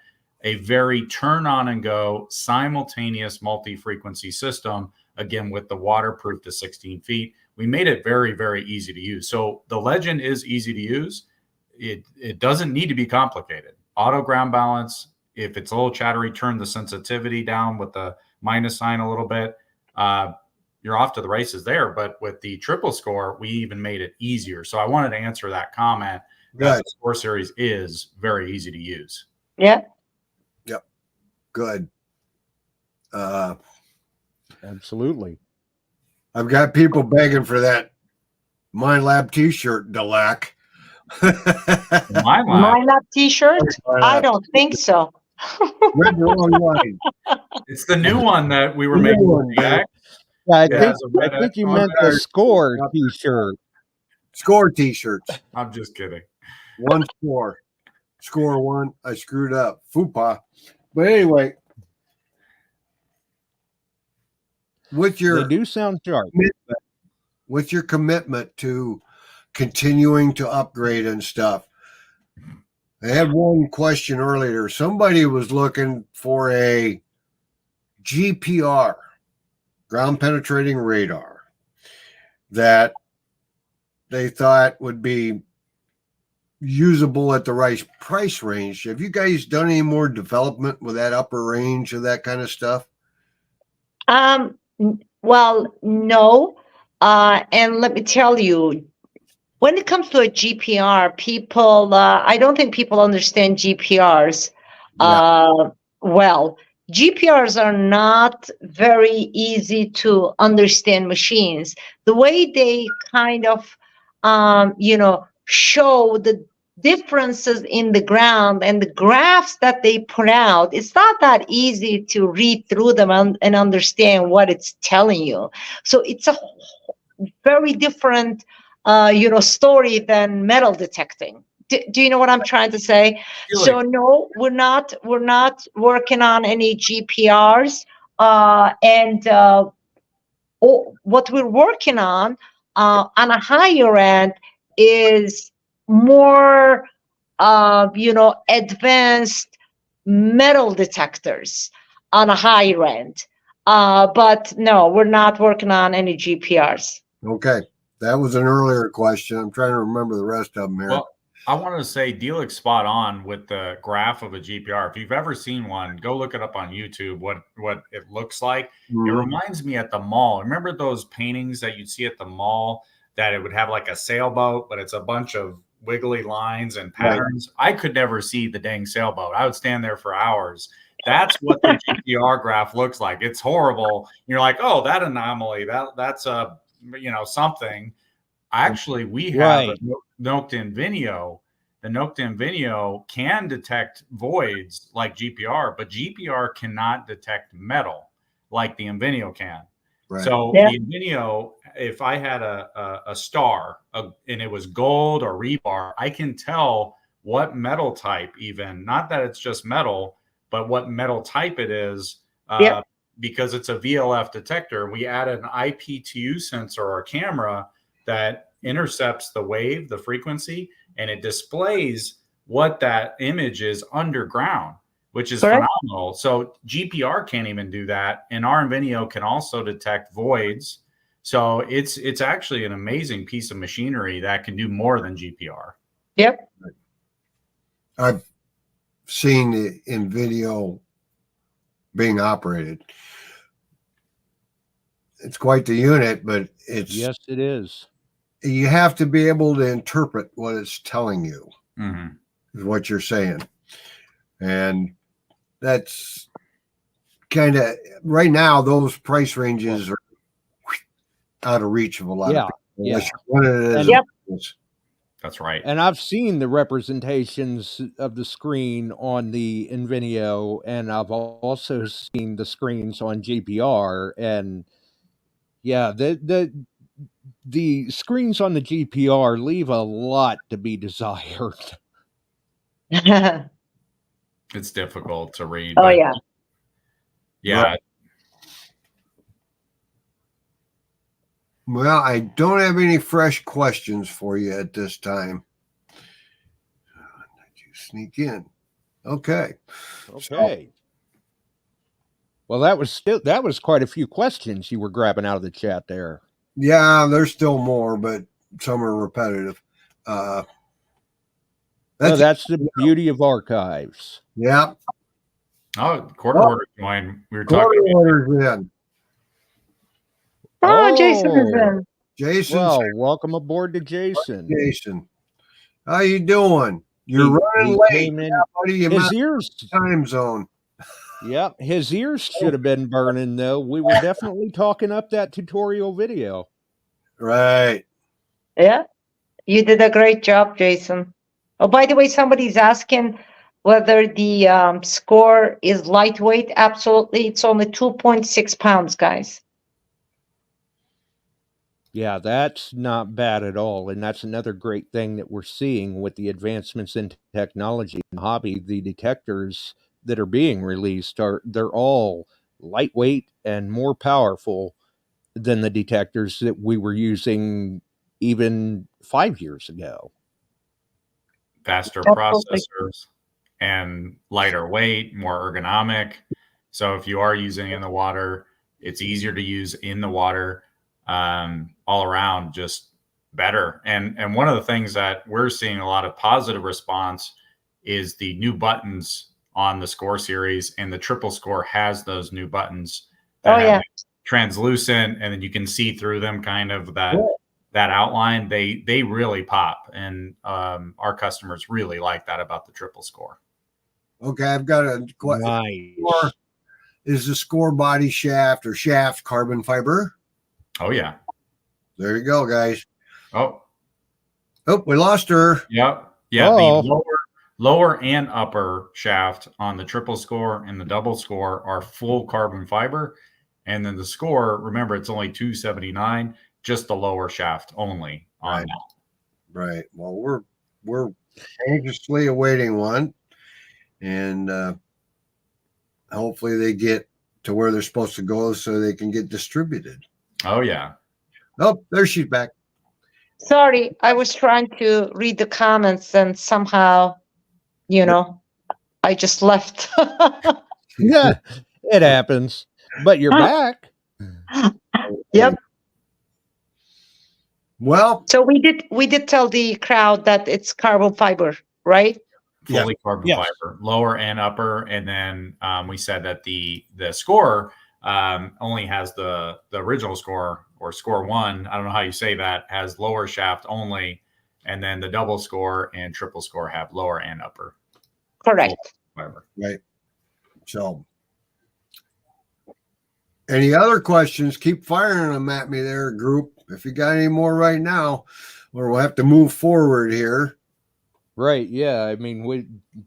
A very turn on and go simultaneous multi-frequency system, again, with the waterproof to 16 feet. We made it very, very easy to use. So the Legend is easy to use. It doesn't need to be complicated. Auto ground balance. If it's a little chattery, turn the sensitivity down with the minus sign a little bit. You're off to the races there. But with the Triple Score, we even made it easier. So I wanted to answer that comment. That the Score series is very easy to use. Yeah. Yep. Good. Absolutely. I've got people begging for that My Lab t-shirt, Dilek. My Lab t-shirt? I don't think so. Read the wrong line. It's the new one that we were making. Yeah, I think you meant the Score t-shirt. Score t-shirts. I'm just kidding. One score. Score one. I screwed up. Fupa. But anyway, with your they do sound sharp. With your commitment to continuing to upgrade and stuff, I had one question earlier. Somebody was looking for a GPR, ground penetrating radar, that they thought would be usable at the right price range. Have you guys done any more development with that upper range of that kind of stuff? Well, no. And let me tell you, when it comes to a GPR, people, I don't think people understand GPRs well. GPRs are not very easy to understand machines. The way they kind of, show the differences in the ground and the graphs that they put out, it's not that easy to read through them and understand what it's telling you. So it's a very different story than metal detecting. Do you know what I'm trying to say? So no, we're not working on any GPRs, and what we're working on a higher end is more advanced metal detectors on a higher end. But no, we're not working on any GPRs. Okay. That was an earlier question. I'm trying to remember the rest of them here. Well, I wanted to say Dilek's spot on with the graph of a GPR. If you've ever seen one, go look it up on YouTube, what it looks like. It reminds me at the mall. Remember those paintings that you'd see at the mall that it would have like a sailboat, but it's a bunch of wiggly lines and patterns? Right. I could never see the dang sailboat. I would stand there for hours. That's what the GPR graph looks like. It's horrible. You're like, oh, that anomaly, that's a something. Actually, we have a Nokta Invenio. The Nokta Invenio can detect voids like GPR, but GPR cannot detect metal like the Invenio can. Right. So the Invenio, if I had a star and it was gold or rebar, I can tell what metal type, even not that it's just metal, but what metal type it is. Because it's a VLF detector. We added an IPTU sensor or camera that intercepts the wave, the frequency, and it displays what that image is underground, which is phenomenal. So GPR can't even do that. And our Invenio can also detect voids. So it's actually an amazing piece of machinery that can do more than GPR. Yep. I've seen the Invenio being operated. It's quite the unit, but it's yes, it is. You have to be able to interpret what it's telling you, is what you're saying, and that's kind of right now. Those price ranges are out of reach of a lot of people. That's right. And I've seen the representations of the screen on the Invenio, and I've also seen the screens on GPR. And yeah, the screens on the GPR leave a lot to be desired. It's difficult to read. Oh, yeah. Yeah. Well, I don't have any fresh questions for you at this time. Did you sneak in? Okay. Okay. Well, that was quite a few questions you were grabbing out of the chat there. Yeah, there's still more, but some are repetitive. That's the beauty of archives. Yeah. Oh, quarter order joined. We were Quarter talking. orders in. Oh, Jason is in. Jason. Well, welcome aboard to Jason. Jason. How you doing? You're running late. Came in, yeah, buddy. You his ears. Time zone. Yep, his ears should have been burning, though. We were definitely talking up that tutorial video. Right. Yeah, you did a great job, Jason. Oh, by the way, somebody's asking whether the score is lightweight. Absolutely. It's only 2.6 pounds, guys. Yeah, that's not bad at all. And that's another great thing that we're seeing with the advancements in technology and hobby. The detectors that are being released they're all lightweight and more powerful than the detectors that we were using even 5 years ago. Faster processors and lighter weight, more ergonomic. So if you are using it in the water, it's easier to use in the water. All around, just better. And one of the things that we're seeing a lot of positive response is the new buttons on the Score series, and the Triple Score has those new buttons that have translucent, and then you can see through them kind of that outline. They really pop, and our customers really like that about the Triple Score. Okay, I've got a question. Nice. Is the Score body shaft or shaft carbon fiber? Oh yeah. There you go, guys. Oh, we lost her. Yep. Yeah. The lower and upper shaft on the Triple Score and the Double Score are full carbon fiber. And then the Score, remember, it's only $279, just the lower shaft only on that. Right. Well, we're anxiously awaiting one, and hopefully they get to where they're supposed to go so they can get distributed. Oh yeah. Oh, there she's back. Sorry, I was trying to read the comments and somehow, I just left. Yeah, it happens. But you're back. Yep. Well, so we did tell the crowd that it's carbon fiber, right? Fully carbon fiber, lower and upper, and then we said that the Score only has the original Score, or Score 1, I don't know how you say that, has lower shaft only, and then the Double Score and Triple Score have lower and upper. Correct. Fiber. Right. So, any other questions? Keep firing them at me there, group. If you got any more right now, or we'll have to move forward here. Right, yeah. I mean,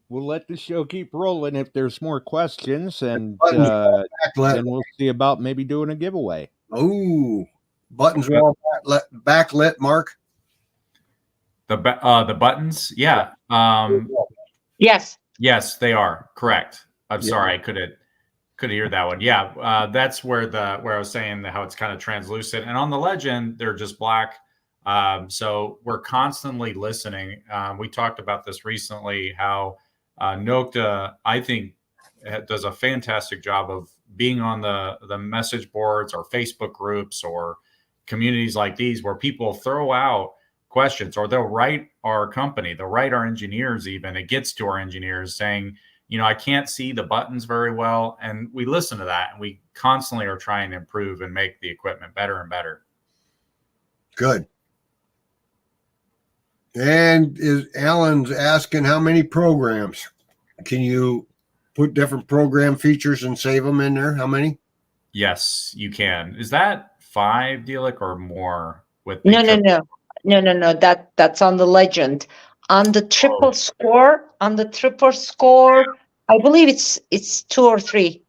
we'll let the show keep rolling if there's more questions, and then we'll see about maybe doing a giveaway. Oh, buttons are all backlit, Mark. The buttons, yeah. Yes, they are correct. I'm sorry, I couldn't hear that one. Yeah, that's where I was saying how it's kind of translucent, and on the Legend they're just black. So we're constantly listening. We talked about this recently, how Nokta, I think, does a fantastic job of being on the message boards or Facebook groups or communities like these, where people throw out questions, or they'll write our company, they'll write our engineers, even it gets to our engineers saying, I can't see the buttons very well. And we listen to that, and we constantly are trying to improve and make the equipment better and better. Good. And Alan's asking how many programs. Can you put different program features and save them in there? How many? Yes, you can. Is that 5, Dilek, or more? With No. That's on the Legend. On the Triple Score, I believe it's 2 or 3.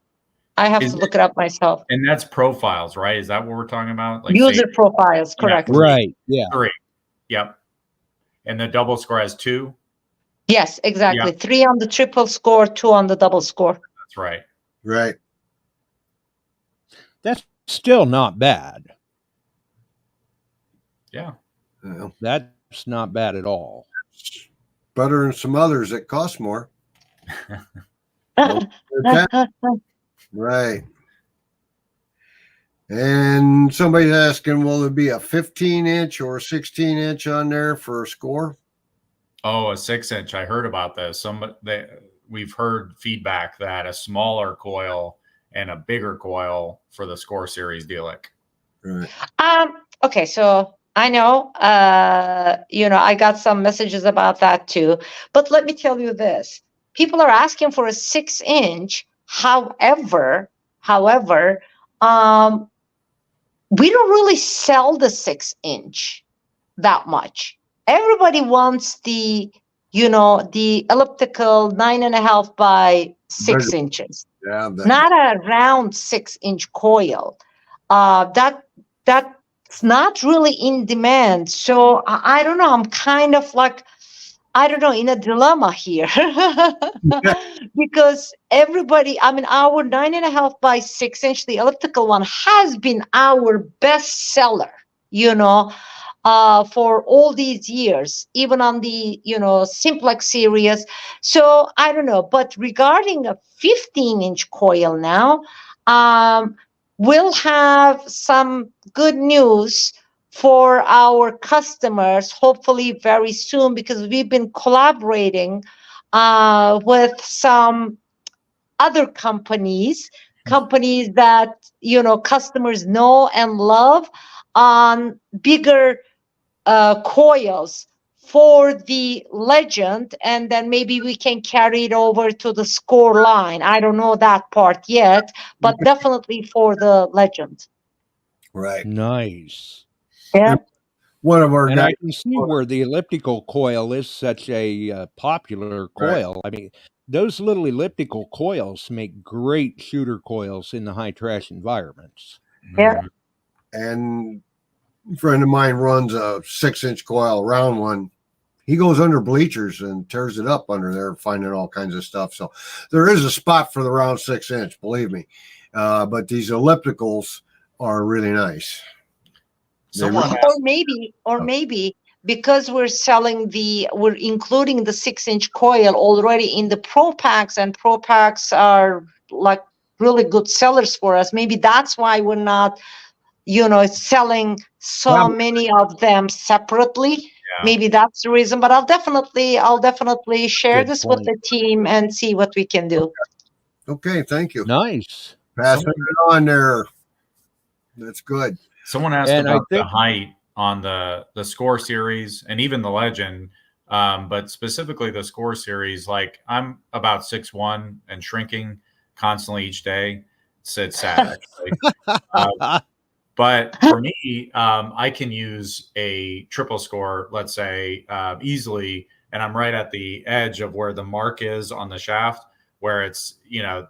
I have to look it up myself. And that's profiles, right? Is that what we're talking about? Like user profiles, correct? Yeah, right. Yeah. 3. Yep. And the Double Score has 2. Yes, exactly. Yeah. 3 on the Triple Score, 2 on the Double Score. That's right. Right. That's still not bad. Yeah. That's not bad at all. Better than some others that cost more. Right. And somebody's asking, will there be a 15-inch or 16-inch on there for a score? Oh, a 6-inch. I heard about this. We've heard feedback that a smaller coil and a bigger coil for the Score series Dilek. Right. Okay, so I know, I got some messages about that too. But let me tell you this: people are asking for a 6-inch. However, we don't really sell the 6-inch that much. Everybody wants the elliptical 9.5 by 6 inches. Yeah, Not a round 6-inch coil. That's not really in demand. So I don't know. I'm kind of like, I don't know, in a dilemma here. Because everybody, I mean, our 9.5 by 6-inch, the elliptical one, has been our best seller, for all these years, even on the, simplex series. So I don't know. But regarding a 15-inch coil now, we'll have some good news for our customers, hopefully very soon, because we've been collaborating with some other companies that, customers know and love, on bigger coils for the Legend, and then maybe we can carry it over to the Score line. I don't know that part yet, but definitely for the Legend. Right. Nice. Yeah. One of our And guys, I can see where the elliptical coil is such a popular coil. I mean, those little elliptical coils make great shooter coils in the high trash environments. Yeah. and a friend of mine runs a 6-inch coil, round one. He goes under bleachers and tears it up under there, finding all kinds of stuff. So there is a spot for the round 6-inch, believe me. But these ellipticals are really nice. Or maybe because we're including the 6-inch coil already in the Pro Packs, and Pro Packs are like really good sellers for us. Maybe that's why we're not, selling so many of them separately. Yeah. Maybe that's the reason. But I'll definitely share this with the team and see what we can do. Okay, thank you. Nice. Passing it on there. That's good. Someone asked about the height on the Score series and even the Legend, but specifically the Score series. Like, I'm about 6'1" and shrinking constantly each day. It's sad, actually. But for me, I can use a triple score, let's say, easily, and I'm right at the edge of where the mark is on the shaft, where it's,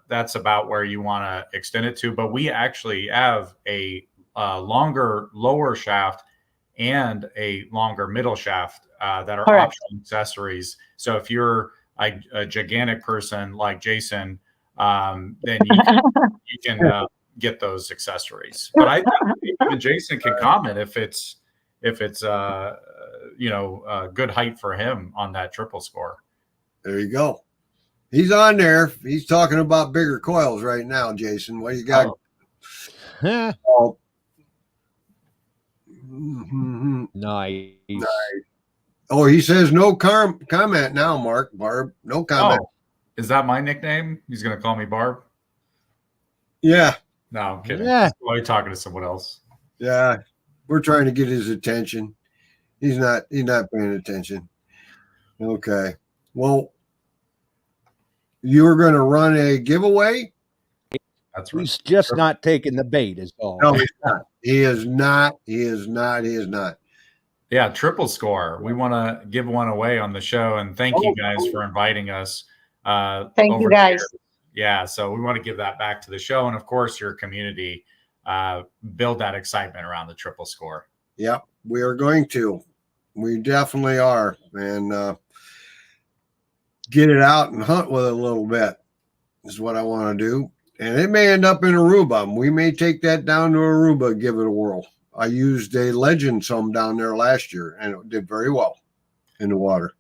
that's about where you want to extend it to. But we actually have a longer lower shaft and a longer middle shaft that are optional accessories. So if you're a gigantic person like Jason, then you can get those accessories. But I think even Jason can comment if it's a good height for him on that triple score. There you go. He's on there. He's talking about bigger coils right now, Jason. What you got? Oh. Nice. Oh, he says no comment now, Barb. No comment. Oh, is that my nickname? He's going to call me Barb? Yeah. No, I'm kidding. Yeah. Why are you talking to someone else? Yeah. We're trying to get his attention. He's not paying attention. Okay. Well, you were going to run a giveaway? That's right. He's just not taking the bait, is all. No, he's not. He is not. He is not. He is not. Yeah, triple score. We want to give one away on the show, and thank you guys for inviting us. Thank you, guys. Yeah, so we want to give that back to the show, and of course, your community, build that excitement around the triple score. Yep, we are going to. We definitely are, and get it out and hunt with it a little bit is what I want to do. And it may end up in Aruba. We may take that down to Aruba and give it a whirl. I used a Legend some down there last year, and it did very well in the water.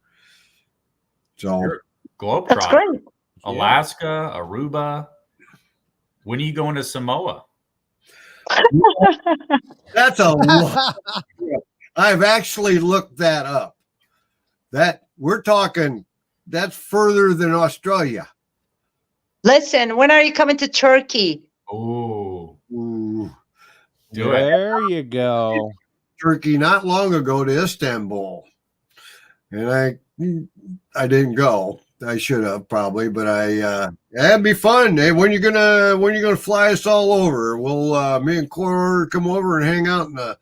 So You're globetrotter. That's great. Alaska, Aruba. When are you going to Samoa? that's a lot. I've actually looked that up. That we're talking, that's further than Australia. Listen, when are you coming to Turkey? Oh, Ooh. There you go. Turkey not long ago to Istanbul, and I didn't go. I should have probably, but that'd be fun. Hey, when you gonna fly us all over? We'll me and Cor come over and hang out in the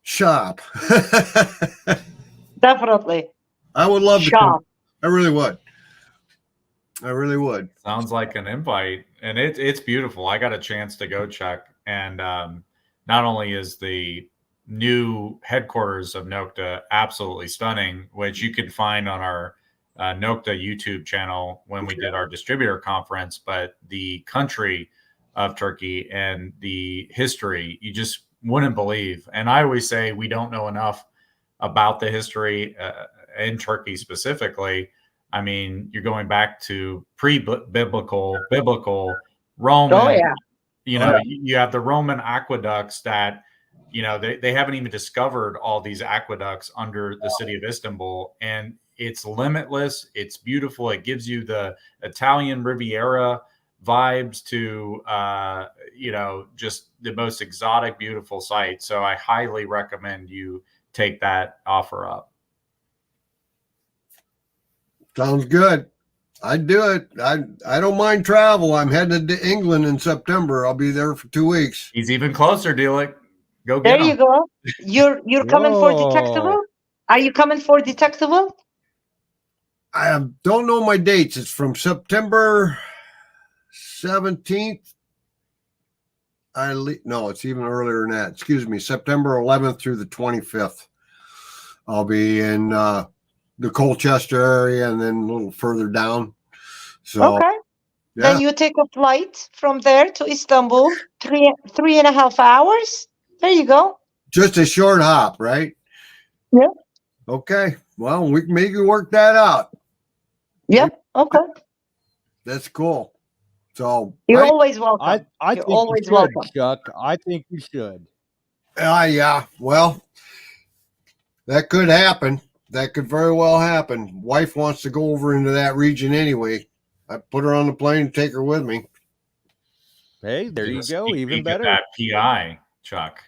shop. Definitely. I would love Shop. to. I really would. I really would. sounds like an invite, and it's beautiful. I got a chance to go check, and not only is the new headquarters of Nokta absolutely stunning, which you can find on our Nokta YouTube channel when we did our distributor conference, but the country of Turkey and the history, you just wouldn't believe. And I always say we don't know enough about the history in Turkey specifically. I mean, you're going back to biblical Roman. Oh, yeah. You know, you have the Roman aqueducts that, you know, they haven't even discovered all these aqueducts under the city of Istanbul. And it's limitless. It's beautiful. It gives you the Italian Riviera vibes to, you know, just the most exotic, beautiful site. So I highly recommend you take that offer up. Sounds good. I'd do it. I don't mind travel. I'm headed to England in September. I'll be there for 2 weeks. He's even closer, Dilek. Go get There him. you go. You're coming for Detectable? Are you coming for Detectable? I don't know my dates. It's from September 17th. No, it's even earlier than that. Excuse me, September 11th through the 25th. I'll be in the Colchester area and then a little further down. So, okay. Yeah. Then you take a flight from there to Istanbul, 3.5 hours. There you go. Just a short hop, right? Yeah. Okay. Well, we can maybe work that out. Yep. Okay. That's cool. So you're always welcome. I you're think always you should, welcome. Chuck. I think you should. Yeah. Well, that could happen. That could very well happen. Wife wants to go over into that region anyway. I put her on the plane and take her with me. Hey, there you go. Even better. That PI, Chuck.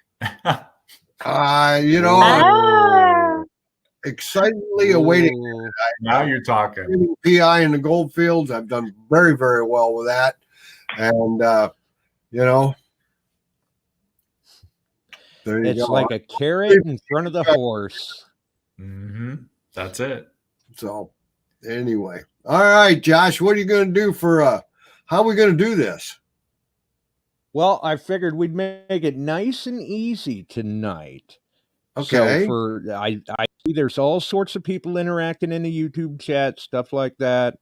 You know, excitedly awaiting. Now you're talking. PI in the gold fields. I've done very, very well with that. And, you know, there you it's go. like a carrot in front of the horse. Mm-hmm. That's it. So, anyway. All right, Josh, what are you going to do for, how are we going to do this? Well, I figured we'd make it nice and easy tonight. Okay. So I see there's all sorts of people interacting in the YouTube chat, stuff like that.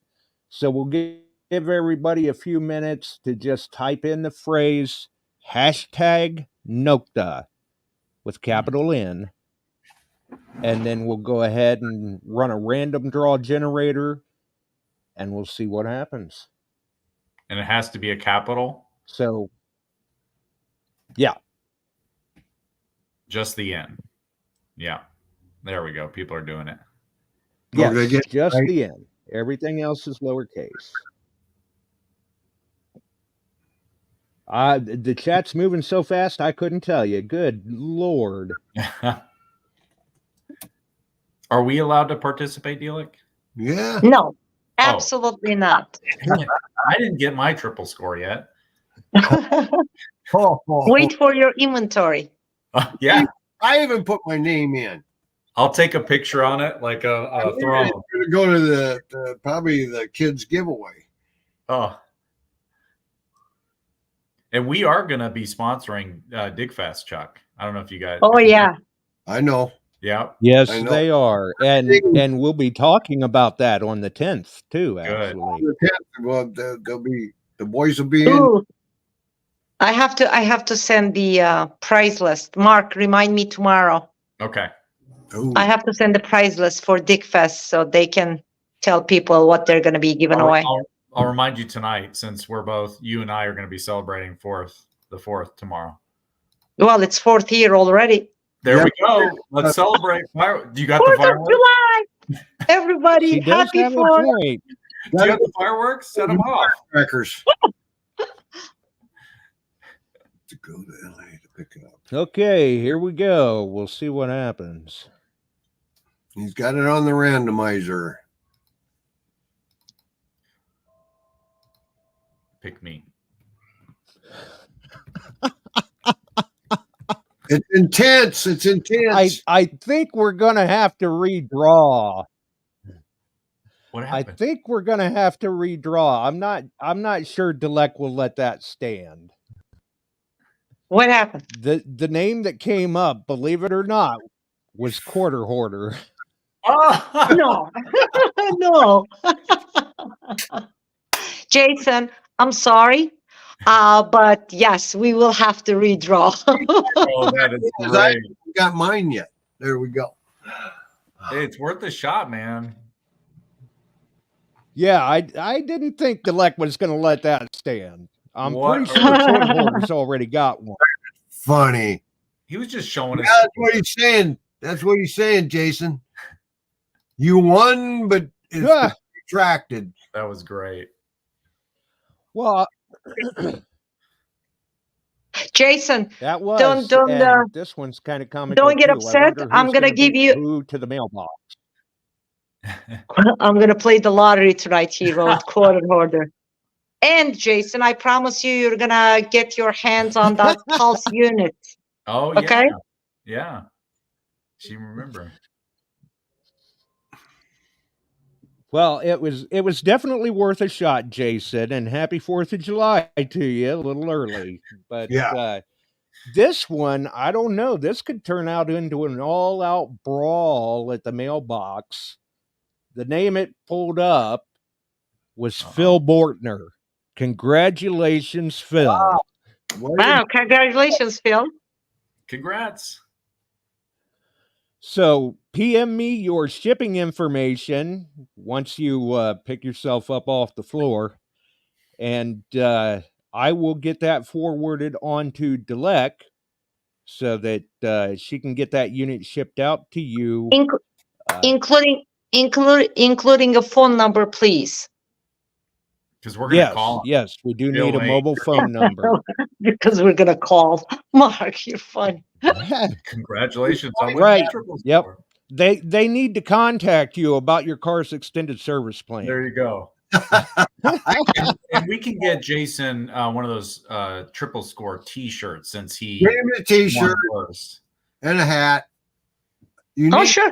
So we'll give everybody a few minutes to just type in the phrase #Nokta with capital N. And then we'll go ahead and run a random draw generator and we'll see what happens. And it has to be a capital? So, yeah. Just the N. Yeah. There we go. People are doing it. Yes, just the N. Everything else is lowercase. The chat's moving so fast, I couldn't tell you. Good Lord. Are we allowed to participate, Dilek? Yeah. No, absolutely not. I didn't get my triple score yet. Wait for your inventory. Yeah. I even put my name in. I'll take a picture on it, like a throne. I'm going to go to the probably the kids giveaway. Oh. And we are going to be sponsoring DigFest, Chuck. I don't know if you guys. Oh, yeah. I know. Yeah. Yes, they are. And we'll be talking about that on the 10th, too, actually. Well, they'll be, the boys will be in. I have to send the prize list. Mark, remind me tomorrow. Okay. Ooh. I have to send the prize list for Dick Fest so they can tell people what they're going to be giving away. I'll remind you tonight, since you and I are going to be celebrating the 4th tomorrow. Well, it's 4th year already. There we go. Let's celebrate. Do you got 4th the of fireworks? July. Everybody, She does happy have a 4th. point. Do you have the fireworks? Set them off. Crackers. To go to LA to pick it up. Okay, here we go. We'll see what happens. He's got it on the randomizer. Pick me. It's intense. It's intense. I think we're gonna have to redraw. What I happened? think we're gonna have to redraw. I'm not sure Dilek will let that stand. What happened? The name that came up, believe it or not, was Quarter Hoarder. No. No. Jason, I'm sorry. But yes, we will have to redraw. Oh, that is I great. haven't got mine yet. There we go. Hey, it's worth a shot, man. Yeah, I didn't think Dilek was gonna let that stand. I'm What pretty are sure Quarter Hoarder's already got one. Funny. He was just showing us. Yeah, that's what he's saying. That's what he's saying, Jason. You won, but it's Yeah. retracted. That was great. Well, Jason, that was. don't, and this one's kind of comical. don't get too. I upset. wonder I'm who's gonna give beat you- who to the mailbox. I'm going to play the lottery tonight, he wrote, Quarter Hoarder. And Jason, I promise you're going to get your hands on that pulse unit. Oh, Okay? yeah. Yeah. She remember. Well, it was definitely worth a shot, Jason, and happy 4th of July to you, a little early. But Yeah. This one, I don't know. This could turn out into an all-out brawl at the mailbox. The name it pulled up was Phil Bortner. Congratulations, Phil. Wow. Wow, congratulations, Phil. Congrats. So PM me your shipping information once you pick yourself up off the floor, and I will get that forwarded on to Dilek so that she can get that unit shipped out to you. Including a phone number, please. Because we're going to call him. Yes, we do Bill need a Lane. mobile phone number. Because we're going to call. Mark, you're funny. Congratulations on winning Right. the triple Yep. score. They need to contact you about your car's extended service plan. There you go. and we can get Jason one of those triple score T-shirts since he Give him a T-shirt won first. and a hat. You Oh, need sure.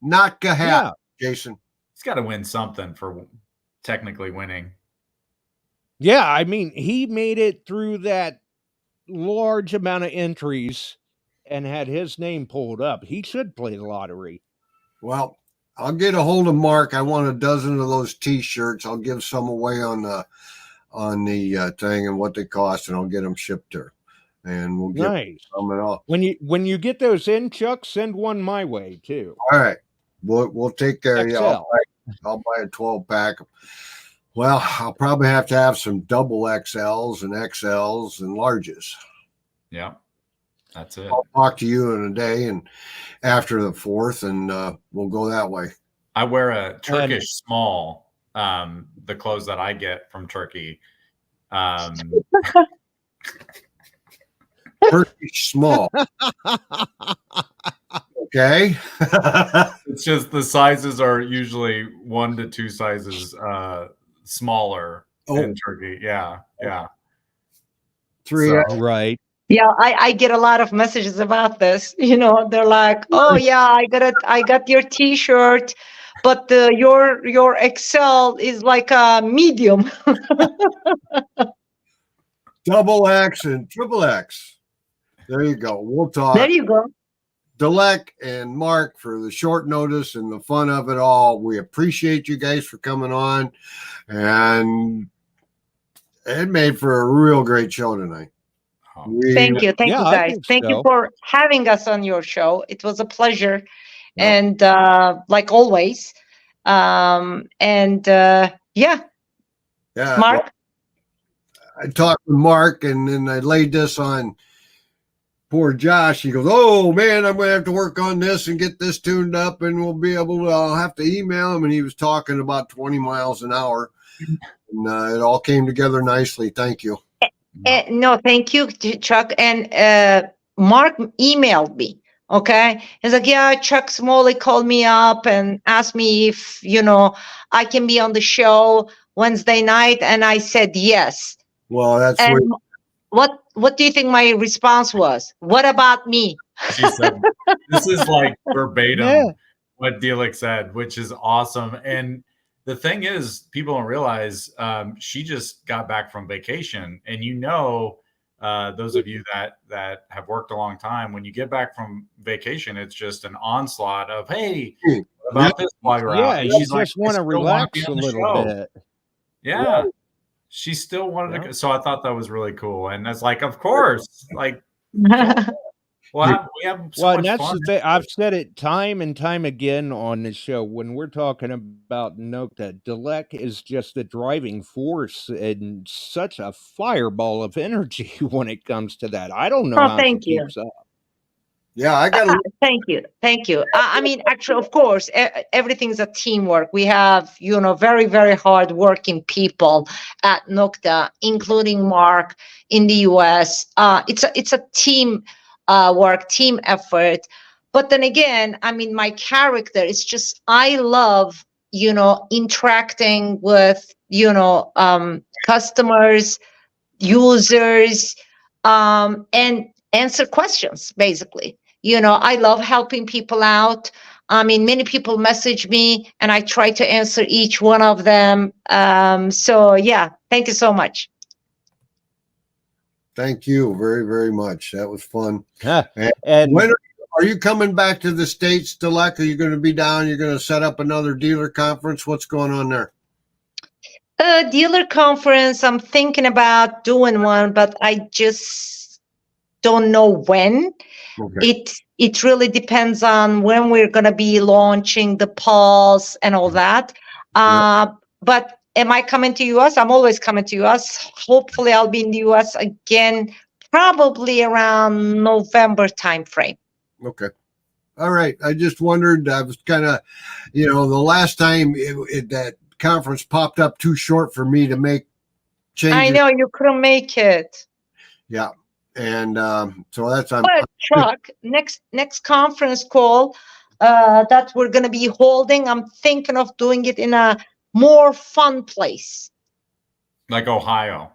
knock a hat, Yeah. Jason. He's got to win something for technically winning. Yeah, I mean, he made it through that large amount of entries and had his name pulled up. He should play the lottery. Well, I'll get a hold of Mark. I want a dozen of those T-shirts. I'll give some away on the thing and what they cost, and I'll get them shipped to her. And we'll get Nice. some and all. When you get those in, Chuck, send one my way too. All right, we'll take care of you. XL. I'll buy a 12-pack. Well, I'll probably have to have some double XLs and XLs and larges. Yeah, that's it. I'll talk to you in a day and after the 4th, and we'll go that way. I wear a Turkish small, the clothes that I get from Turkey. Turkish small. Okay. It's just the sizes are usually 1 to 2 sizes smaller in Turkey. Yeah. 3 So- Right. Yeah, I get a lot of messages about this. You know, they're like, "Oh yeah, I got your T-shirt, but your XL is like a medium." double X and triple X. There you go. We'll talk. There you go. Dilek and Mark for the short notice and the fun of it all. We appreciate you guys for coming on, and it made for a real great show tonight. Thank you Yeah, I guys. think Thank you so. for having us on your show. It was a pleasure, Yep. and like always, yeah, Yeah. Mark. I talked with Mark, and then I laid this on poor Josh. He goes, "Oh man, I'm going to have to work on this and get this tuned up, and we'll be able to. I'll have to email him." And he was talking about 20 miles an hour, and it all came together nicely. Thank you. No, thank you, Chuck. And Mark emailed me. Okay, he's like, yeah, Chuck Smalley called me up and asked me if I can be on the show Wednesday night, and I said yes. Well, that's And what. what do you think my response was? What about me? She said, "This is like verbatim Yeah. what Dilek said," which is awesome. And the thing is, people don't realize she just got back from vacation, and those of you that have worked a long time, when you get back from vacation, it's just an onslaught of, "Hey, what about this while you're out?" Yeah, And you she's like, just "I want to still wanna be relax a on the little show." bit. Yeah. She still wanted to. So I thought that was really cool. And it's like, of course, like, we have so Well, and much that's fun. the thing. I've said it time and time again on the show. When we're talking about Nokta, Dilek is just the driving force and such a fireball of energy when it comes to that. I don't know Oh, how she thank you. keeps up. Yeah, I got. Thank you. I mean, actually, of course, everything's a teamwork. We have, very, very hard working people at Nokta, including Mark in the US. It's a team work, team effort. But then again, I mean, my character is just, I love, interacting with, customers, users, and answer questions, basically. I love helping people out. I mean, many people message me and I try to answer each one of them. So yeah, thank you so much. Thank you very, very much. That was fun. And when are you coming back to the States, Dilek? Are you going to be down? You're going to set up another dealer conference? What's going on there? Dealer conference, I'm thinking about doing one, but I just don't know when. Okay. It really depends on when we're going to be launching the Pulse and all that. But am I coming to US? I'm always coming to US. Hopefully I'll be in the US again, probably around November timeframe. Okay. All right. I just wondered. I was kind of, the last time that conference popped up too short for me to make changes. I know you couldn't make it. Yeah. And so that's But Chuck, next conference call that we're going to be holding, I'm thinking of doing it in a more fun place, like Ohio.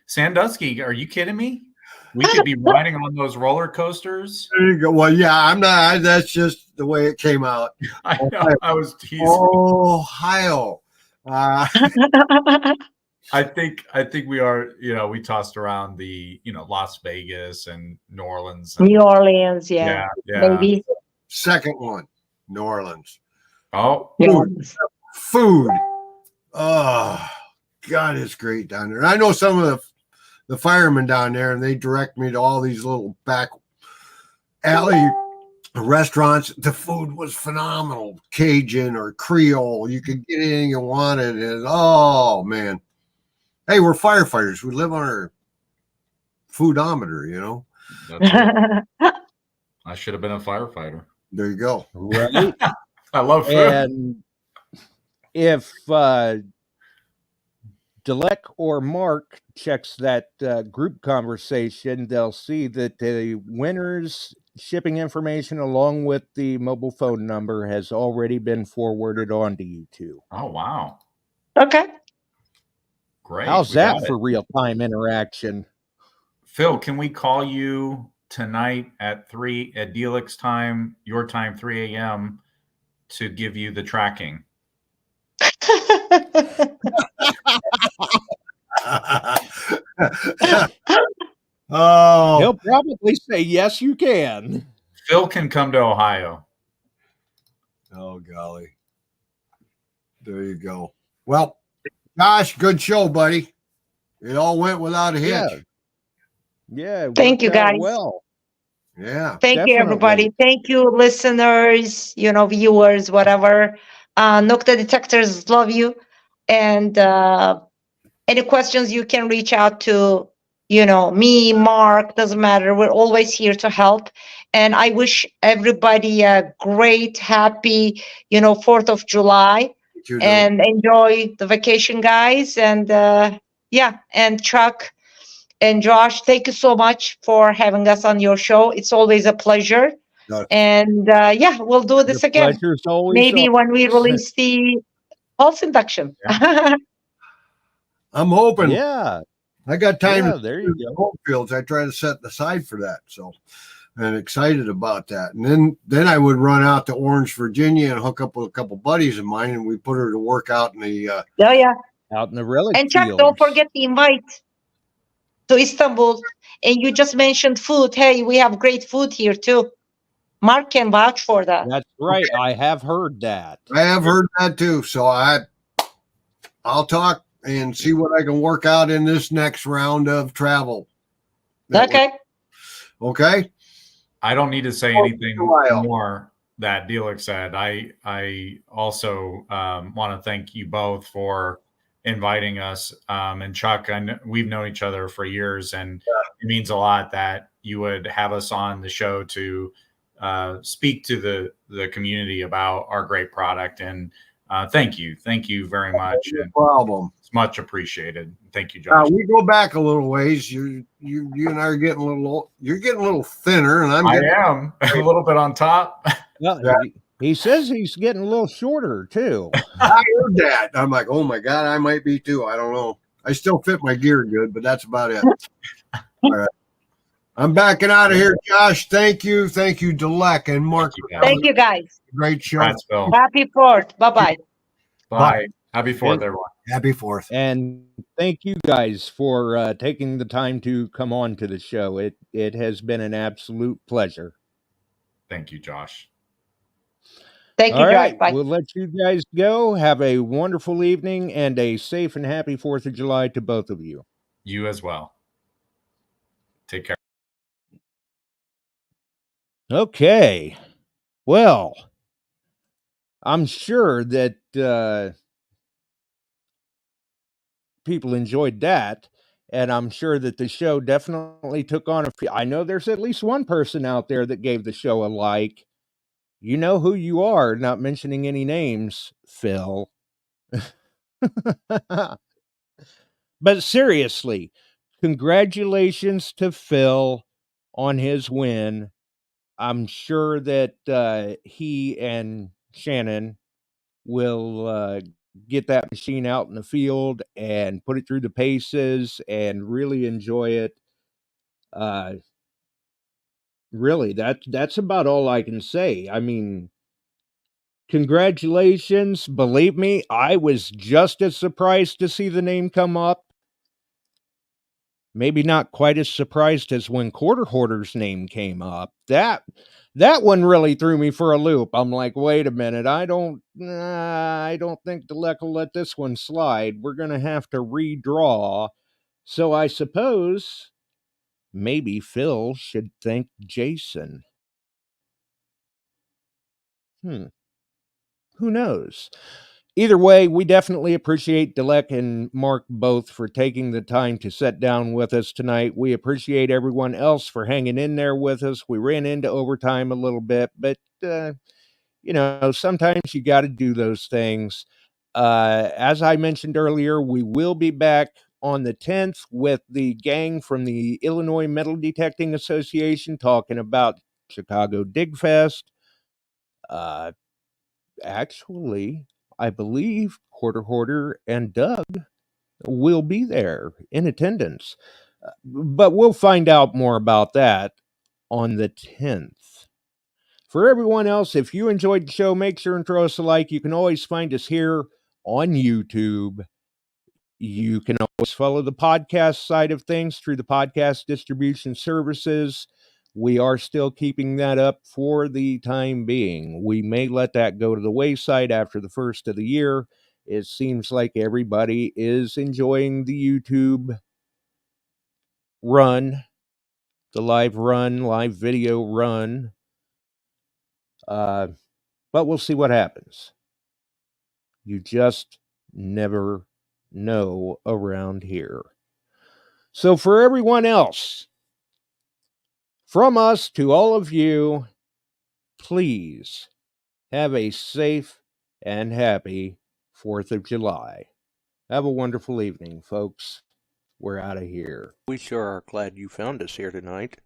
Sandusky, are you kidding me? We could be riding on those roller coasters. There you go. Well, yeah, I'm not. That's just the way it came out. I know. I was teasing. Ohio. I think we are, we tossed around the, Las Vegas and New Orleans. New Orleans, yeah. Maybe. Second one, New Orleans. Oh. Food. Oh, God, it's great down there. I know some of the firemen down there, and they direct me to all these little back alley restaurants. The food was phenomenal. Cajun or Creole. You could get anything you wanted. And oh, man. Hey, we're firefighters. We live on our foodometer, That's right. I should have been a firefighter. There you go. Right. I love food. And if Dilek or Mark checks that group conversation, they'll see that the winner's shipping information along with the mobile phone number has already been forwarded on to you two. Oh, wow. Okay. Great. How's that for real-time interaction? Phil, can we call you tonight at Dilek's time, your time, 3 a.m., to give you the tracking? Oh, he'll probably say yes, you can. Phil can come to Ohio. Oh, golly. There you go. Well, Josh, good show, buddy. It all went without a hitch. Yeah, it Thank worked you, out guys. well. Yeah. Thank you, Definitely. everybody. Thank you, listeners, viewers, whatever. Nokta detectors love you. And any questions, you can reach out to, me, Mark, doesn't matter. We're always here to help. And I wish everybody a great, happy, 4th of July. And enjoy the vacation, guys. And and Chuck and Josh, thank you so much for having us on your show. It's always a pleasure. And we'll do this again. Pleasure's always Maybe when we release the pulse induction. I'm hoping. Yeah. I got time Yeah, to there you the go. home fields. I try to set aside for that. So I'm excited about that. And then I would run out to Orange, Virginia and hook up with a couple buddies of mine, and we put her to work out in the out in the relic And Chuck, fields. don't forget the invite to Istanbul. And you just mentioned food. Hey, we have great food here too. Mark can vouch for that. That's right. Okay. I have heard that. I have heard that too. So I'll talk and see what I can work out in this next round of travel. Okay. Okay. I don't need to say anything more that Dilek said. I also want to thank you both for inviting us. And Chuck, we've known each other for years, and it means a lot that you would have us on the show to speak to the community about our great product. And thank you very much. No problem. It's much appreciated. Thank you, Josh. We go back a little ways. You and I are getting you're getting a little thinner, and I am a little bit on top. Well, he says he's getting a little shorter too. I heard that. I'm like, oh my God, I might be too. I don't know. I still fit my gear good, but that's about it. All right. I'm backing out of here, Josh. Thank you, Dilek and Mark. Thank you, guys. Great show. Happy 4th. Bye-bye. Bye. Happy 4th, everyone. Happy 4th. And thank you guys for taking the time to come on to the show. It has been an absolute pleasure. Thank you, Josh. Thank you, All right, Josh. Bye. we'll let you guys go. Have a wonderful evening and a safe and happy 4th of July to both of you. You as well. Take care. Okay. Well, I'm sure that people enjoyed that, and I'm sure that the show definitely took on I know there's at least one person out there that gave the show a like. You know who you are, not mentioning any names, Phil. But seriously, congratulations to Phil on his win. I'm sure that he and Shannon will get that machine out in the field and put it through the paces and really enjoy it. Really, that's about all I can say. I mean, congratulations. Believe me, I was just as surprised to see the name come up. Maybe not quite as surprised as when Quarter Hoarder's name came up. That one really threw me for a loop. I'm like, wait a minute, I don't think Dilek will let this one slide. We're gonna have to redraw. So I suppose maybe Phil should thank Jason. Who knows? Either way, we definitely appreciate Dilek and Mark both for taking the time to sit down with us tonight. We appreciate everyone else for hanging in there with us. We ran into overtime a little bit, but, sometimes you got to do those things. As I mentioned earlier, we will be back on the 10th with the gang from the Illinois Metal Detecting Association talking about Chicago Dig Fest. Actually, I believe Quarter Hoarder and Doug will be there in attendance. But we'll find out more about that on the 10th. For everyone else, if you enjoyed the show, make sure and throw us a like. You can always find us here on YouTube. You can always follow the podcast side of things through the podcast distribution services. We are still keeping that up for the time being. We may let that go to the wayside after the first of the year. It seems like everybody is enjoying the YouTube run, the live video run. But we'll see what happens. You just never know around here. So for everyone else, from us to all of you, please have a safe and happy 4th of July. Have a wonderful evening, folks. We're out of here. We sure are glad you found us here tonight.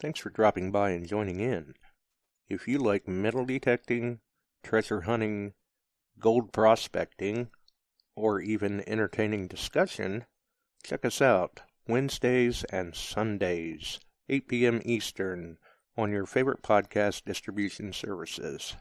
Thanks for dropping by and joining in. If you like metal detecting, treasure hunting, gold prospecting, or even entertaining discussion, check us out Wednesdays and Sundays, 8 p.m. Eastern, on your favorite podcast distribution services.